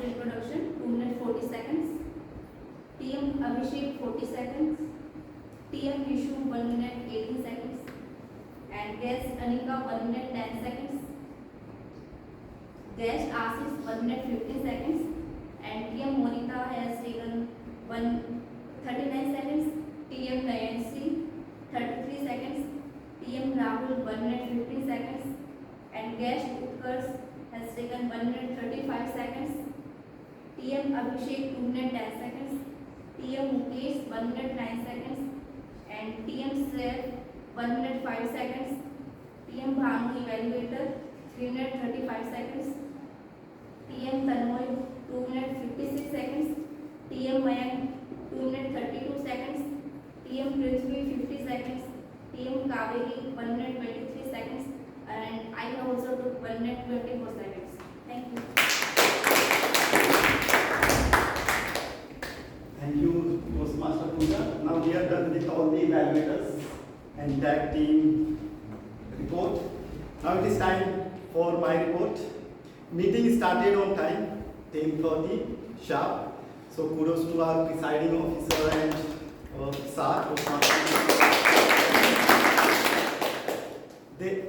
introduction, 2 minutes 40 seconds. TM Abhishek 40 seconds. TM Vishu 1 minute 18 seconds. And guest Anika 1 minute 10 seconds. Guest Ashish 1 minute 15 seconds. And TM Monita has taken 39 seconds. TM Nayansi 33 seconds. TM Rahul 1 minute 15 seconds. And guest Utkarsh has taken 1 minute 35 seconds. TM Abhishek 2 minute 10 seconds. TM Mukesh 1 minute 9 seconds. And TM Seth 1 minute 5 seconds. TM Bhanu Evaluator 3 minute 35 seconds. TM Tanmoy 2 minute 56 seconds. TM Mayank 2 minute 32 seconds. TM Prithvi 50 seconds. TM Kaveri 1 minute 23 seconds. And I have also took 1 minute 24 seconds. Thank you. Thank you, Toastmaster Pooja. Now we are done with all the evaluators and tag team report. Now it is time for my report. Meeting started on time, 10:30 sharp. So kudos to our presiding officer and SAR, Toastmaster.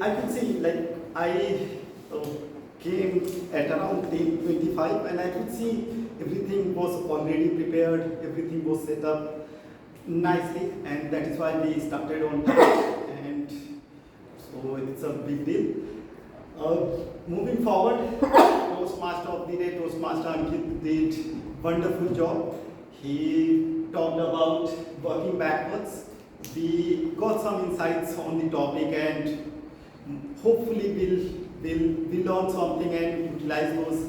I could see, like, I came at around 10:25 and I could see everything was already prepared, everything was set up nicely, and that is why we started on time, and so it's a big deal. Moving forward, Toastmaster of the day, Toastmaster Ankit did wonderful job. He talked about working backwards. We got some insights on the topic, and hopefully we'll learn something and utilize those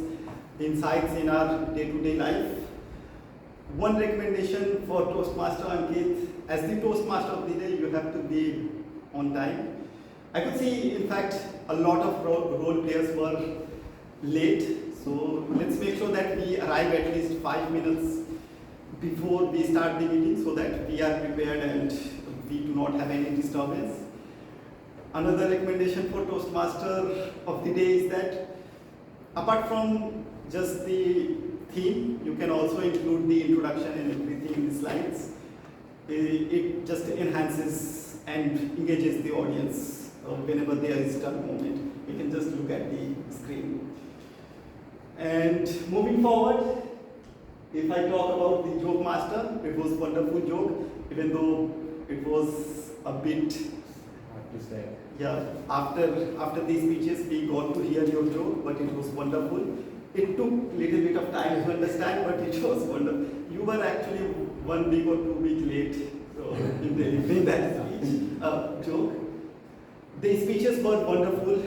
insights in our day-to-day life. One recommendation for Toastmaster Ankit, as the Toastmaster of the day, you have to be on time. I could see, in fact, a lot of role players were late, so let's make sure that we arrive at least 5 minutes before we start the meeting so that we are prepared and we do not have any disturbance. Another recommendation for Toastmaster of the day is that apart from just the theme, you can also include the introduction and everything in the slides. It just enhances and engages the audience whenever there is a dull moment. You can just look at the screen. And moving forward, if I talk about the joke master, it was a wonderful joke, even though it was a bit hard to say. Yeah, after these speeches, we got to hear your joke, but it was wonderful. It took a little bit of time to understand, but it was wonderful. You were actually 1 week or 2 weeks late, so in delivering that speech joke. The speeches were wonderful.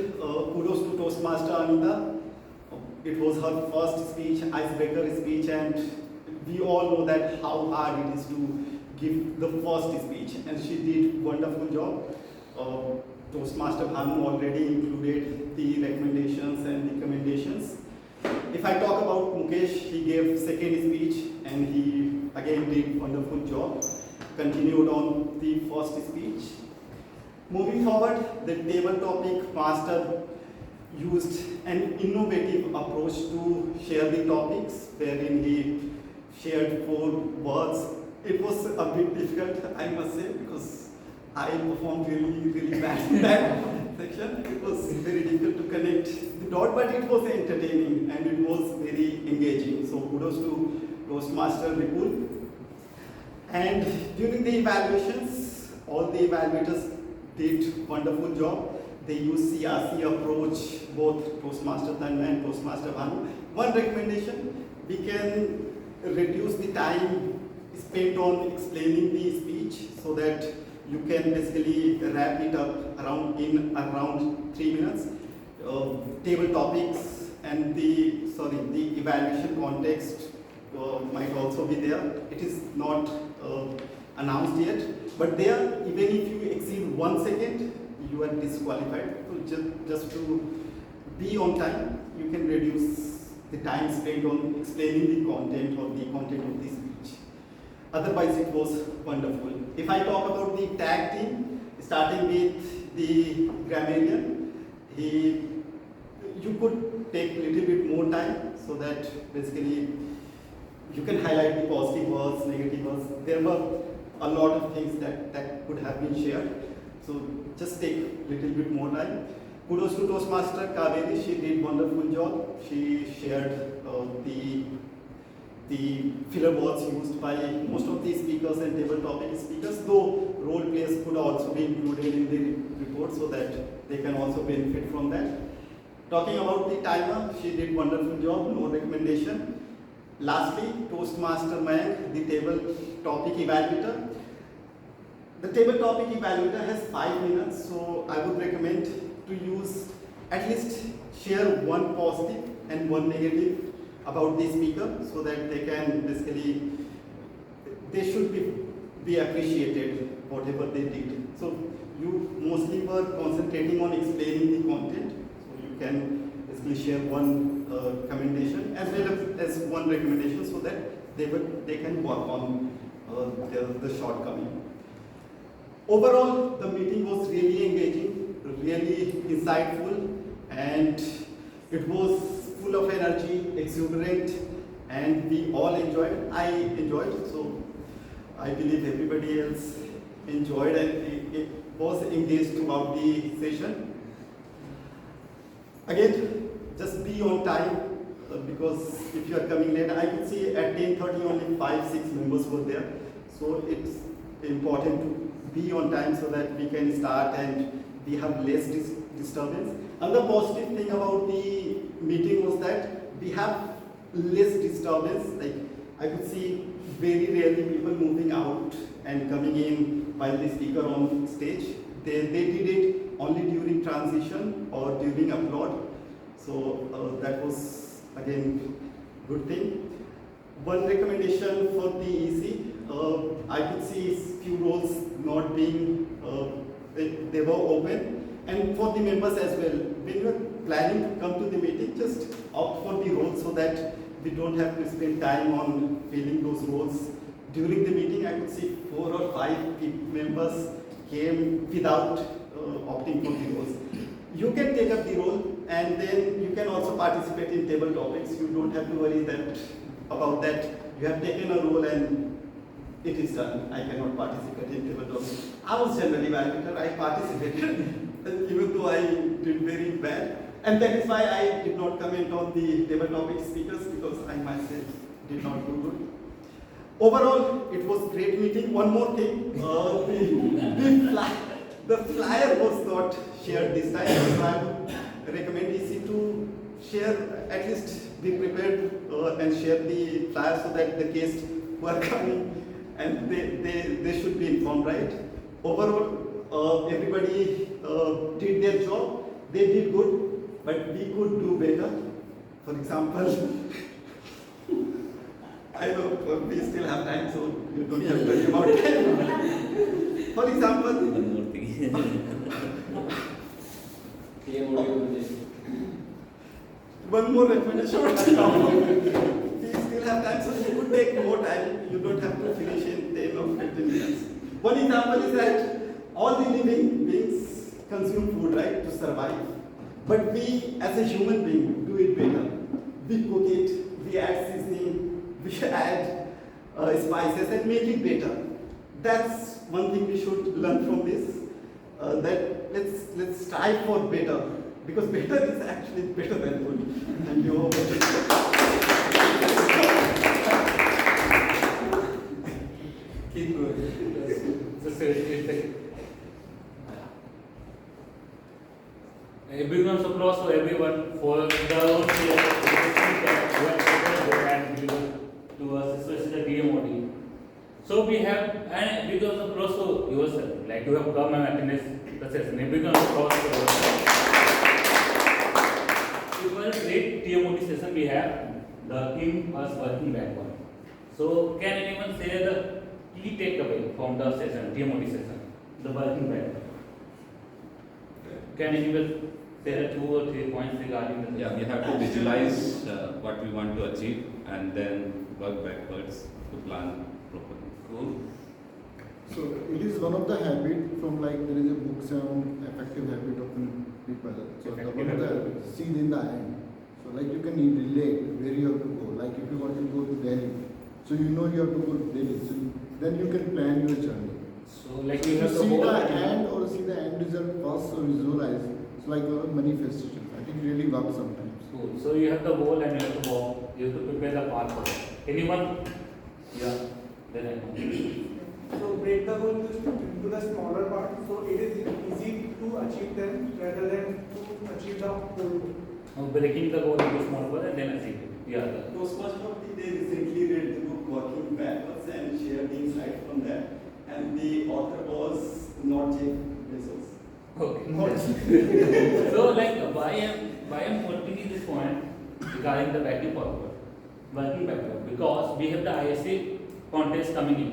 Kudos to Toastmaster Anita. It was her first speech, icebreaker speech, and we all know that how hard it is to give the first speech, and she did wonderful job. Toastmaster Bhanu already included the recommendations and recommendations. If I talk about Mukesh, he gave second speech and he again did wonderful job. Continued on the first speech. Moving forward, the table topic master used an innovative approach to share the topics, wherein he shared 4 words. It was a bit difficult, I must say, because I performed really bad in that section. It was very difficult to connect the dot, but it was entertaining and it was very engaging. So kudos to Toastmaster Vipul. And during the evaluations, all the evaluators did wonderful job. They used CRC approach, both Toastmaster Tanmay and Toastmaster Bhanu. One recommendation, we can reduce the time spent on explaining the speech so that you can basically wrap it up around 3 minutes. Table topics and the evaluation context might also be there. It is not announced yet, but there, even if you exceed 1 second, you are disqualified. So just to be on time, you can reduce the time spent on explaining the content or the content of the speech. Otherwise, it was wonderful. If I talk about the tag team, starting with the grammarian, you could take a little bit more time. so that basically you can highlight the positive words, negative words. There were a lot of things that could have been shared. So just take a little bit more time. Kudos to Toastmaster Kaveri, she did wonderful job. She shared the filler words used by most of the speakers and table topic speakers, though role plays could also be included in the report so that they can also benefit from that. Talking about the timer, she did wonderful job, no recommendation. Lastly, Toastmaster Mayank, the table topic evaluator. The table topic evaluator has 5 minutes, so I would recommend to use at least share one positive and one negative about the speaker so that they can basically, they should be appreciated whatever they did. So you mostly were concentrating on explaining the content, so you can basically share one commendation as well as one recommendation so that they can work on the shortcoming. Overall, the meeting was really engaging, really insightful, and it was full of energy, exuberant, and we all enjoyed it. I enjoyed it, so I believe everybody else enjoyed and it was engaged throughout the session. Again, just be on time because if you are coming late, I could see at 10:30 only 5-6 members were there. So it's important to be on time so that we can start and we have less disturbance. And the positive thing about the meeting was that we have less disturbance. Like I could see very rarely people moving out and coming in while the speaker on stage. They did it only during transition or during upload. So that was again good thing. One recommendation for the EC, I could see few roles not being, they were open, and for the members as well. When you are planning to come to the meeting, just opt for the roles so that we don't have to spend time on filling those roles. During the meeting, I could see 4 or 5 members came without opting for the roles. You can take up the role and then you can also participate in table topics. You don't have to worry about that. You have taken a role and it is done. I cannot participate in table topics. I was generally evaluator. I participated even though I did very bad. And that is why I did not comment on the table topic speakers because I myself did not do good. Overall, it was a great meeting. One more thing, the flyer was not shared this time, so I would recommend EC to share, at least be prepared and share the flyer so that the guests who are coming and they should be informed, right? Overall, everybody did their job. They did good, but we could do better. For example, I know we still have time, so you don't have to worry about it. For example, one more thing. one more recommendation. We still have time, so you could take more time. You don't have to finish in 10 or 15 minutes. One example is that all the living beings consume food, right, to survive. But we, as a human being, do it better. We cook it, we add seasoning, we add spices and make it better. That's one thing we should learn from this. That let's strive for better, because better is actually better than food. Thank you. Keep going. A big round of applause for everyone for the to us, especially the DMOD. So we have a big round of applause for yourself, like you have come and attended the session. A big round of applause for yourself. It was a great DMOD session we have. The theme was working backward. So can anyone say the key takeaway from the session, DMOD session, the working backward? Can anyone say 2 or 3 points regarding the? Yeah, we have to visualize what we want to achieve and then work backwards to plan properly. Cool. So it is one of the habit from, like, there is a book on effective habit of people. So the one of the seed in the end. So like you can relate very So you know you have to go daily. So then you can plan your journey. So like So you to have the see goal. the end or see the end result first or visualize. It's like a manifestation. I think really works sometimes. Cool. So you have the goal and you have to walk. You have to prepare the path for it. Anyone? Yeah. Then I know. So break the goal into the smaller parts, so it is easy to achieve them rather than to achieve the whole goal. Breaking the goal into small goal and then achieve it. Yeah. Toastmasters, they recently read the book Working Backwards and shared the insight from that. And the author was not Jeff Bezos. Okay. So like why I'm putting this point regarding the working backward, because we have the ISA contest coming in.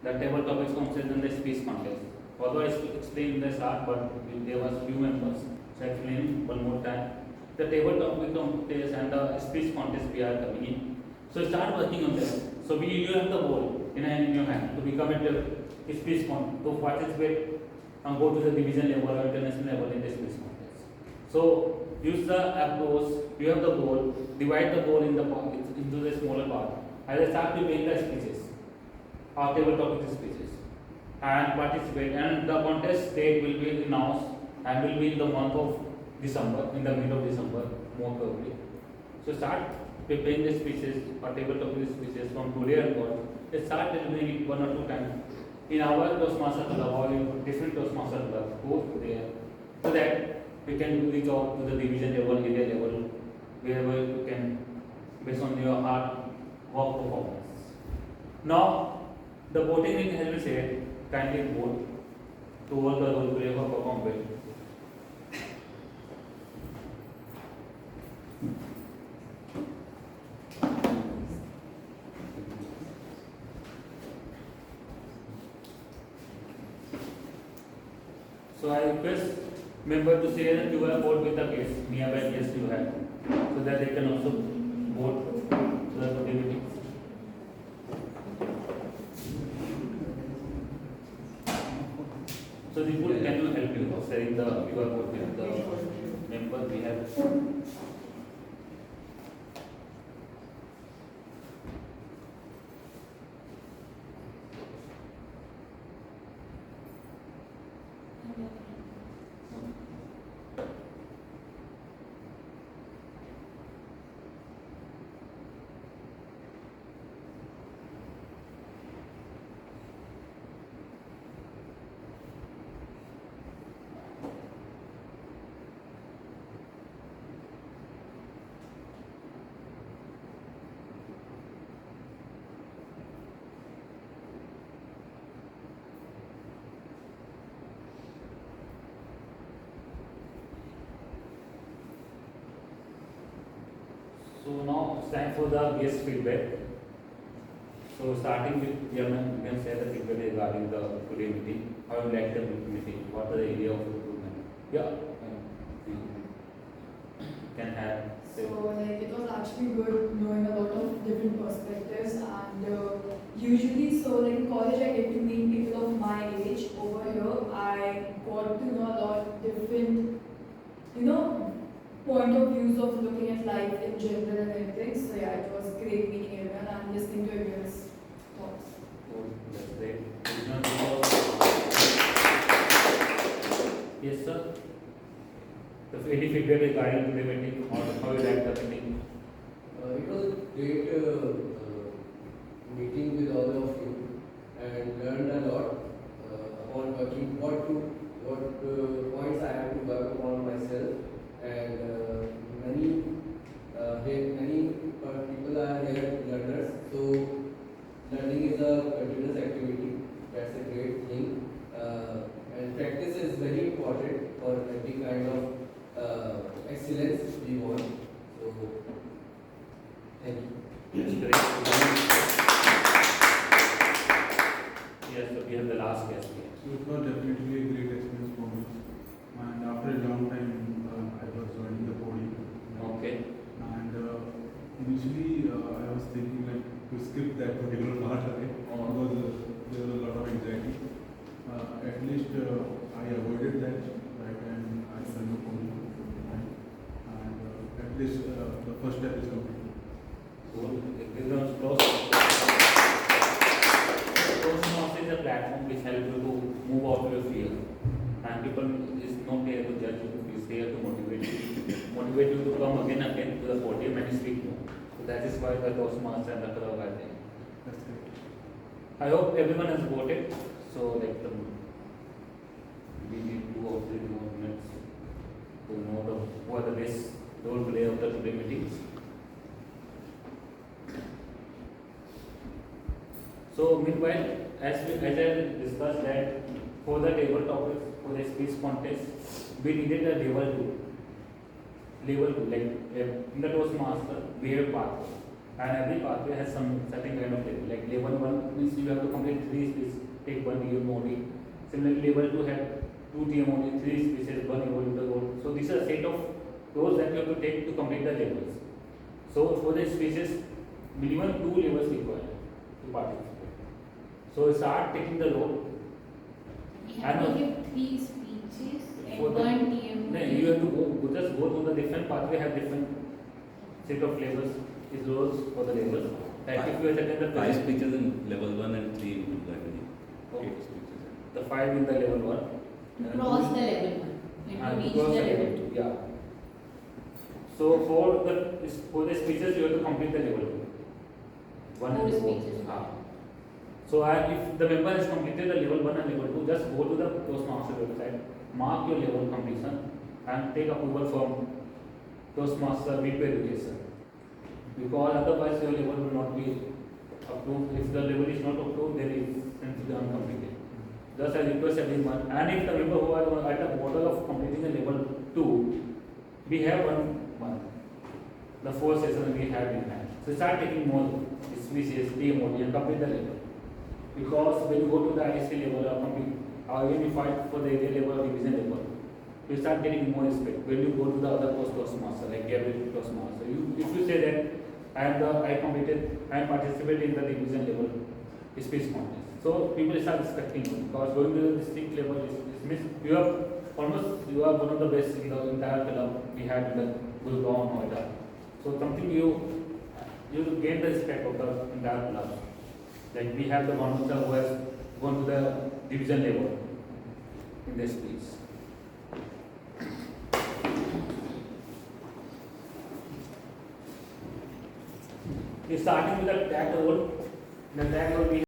The table topics contest and the speech contest. Although I explained in the start, but there was few members. So I explain one more time. The table topic contest and the speech contest we are coming in. So start working on that. So you have the goal in your hand to become a speech contest, to participate and go to the division level or international level in the speech contest. So use the approach. You have the goal. Divide the goal into the smaller part. I start preparing the speeches. Our table topic speeches and participate, and the contest date will be announced and will be in the month of December, in the middle of December, more probably. So start preparing the speeches or table topic speeches from today onwards. Start delivering it 1 or 2 times in our Toastmaster club or in different Toastmaster club. Go there so that we can reach out to the division level, area level, wherever you can, based on your hard work performance. Now, the voting link has been said. Kindly vote to all the role players who perform well. So I request member to share the QR code with the guests, nearby guests you have, so that they can also vote to the activity. So Dipul, can you help you sharing the QR code with the member we have? So now it's time for the guest feedback. So starting with Chairman, you can share the feedback regarding the today meeting. How you like the meeting? What are the area of improvement? Yeah, can have. So like it was actually good knowing a lot of different perspectives, and usually so like in college I get to meet people of my age. Over here I got to know a lot different, point of views of looking at life in general and everything. So yeah, it was great meeting everyone and listening to everyone's thoughts. Oh, that's great. Yes, sir. The any feedback regarding today meeting or how you like the meeting? It was a great meeting with all of you and learned a lot upon working what points I have to work upon myself, and many people are here learners, so learning is a continuous activity. That's a great thing, and practice is very important for every kind of excellence we want. So thank you. Yes, great. Yes, so we have the last guest here. So it was definitely a great experience for me. And after a long time, I was joining the podium. Okay. And initially, I was thinking like to skip that particular part, right? Because there was a lot of anxiety. At least I avoided that, right? And I joined the podium. Right? And at least the first step is complete. Cool. Everyone's close. people is not here to judge you, is here to motivate you to come again and again to the podium and speak more. So that is why the Toastmasters and the club are there. That's great. I hope everyone has voted. So like we need 2 or 3 more minutes to know who are the best role player of the today meetings. So meanwhile, as I discussed that for the table topics for the speech contest, we needed a level 2. Level 2, like in the Toastmaster, we have pathway, and every pathway has some certain kind of level. Like level 1 means you have to complete 3 speeches, take 1 TMOD. Similarly, level 2 have 2 TMOD, 3 speeches, 1 evaluator. So these are a set of those that you have to take to complete the levels. So for the speeches, minimum 2 levels required to participate. So start taking the role. You have to give 3 speeches and For 1 the- TM. No, you have to just go through the different pathway, have different set of levels, is roles for the levels. Like if you attend the 5 speeches in level 1 and 3 into that. Okay. The 5 in the level 1. and Cross two- the level 1 and and to reach cross the the level 2. Yeah. So for the speeches you have to complete the level 2. 1 and 4 2. speeches. So if the member has completed the level 1 and level 2, just go to the Toastmaster website, mark your level completion and take approval from Toastmaster Midway Education. Because otherwise your level will not be approved. If the level is not approved, then it is simply uncompleted. Just I request everyone, and if the member who are at the border of completing the level 2, we have one the 4 sessions we have in hand. So start taking more speeches, TMOD and complete the level. Because when you go to the IC level or complete, or when you fight for the area level or division level, you start getting more respect. When you go to the other Toastmaster, like Gabriel Toastmaster, if you say that I participated in the division level speech contest. So people start respecting you because going to the district level is you are one of the best in the entire club we had in the Gurgaon Noida. So something you gain the respect of the entire club. Like we have the one who has gone to the division level in this speech. Starting with the tag role, the tag role we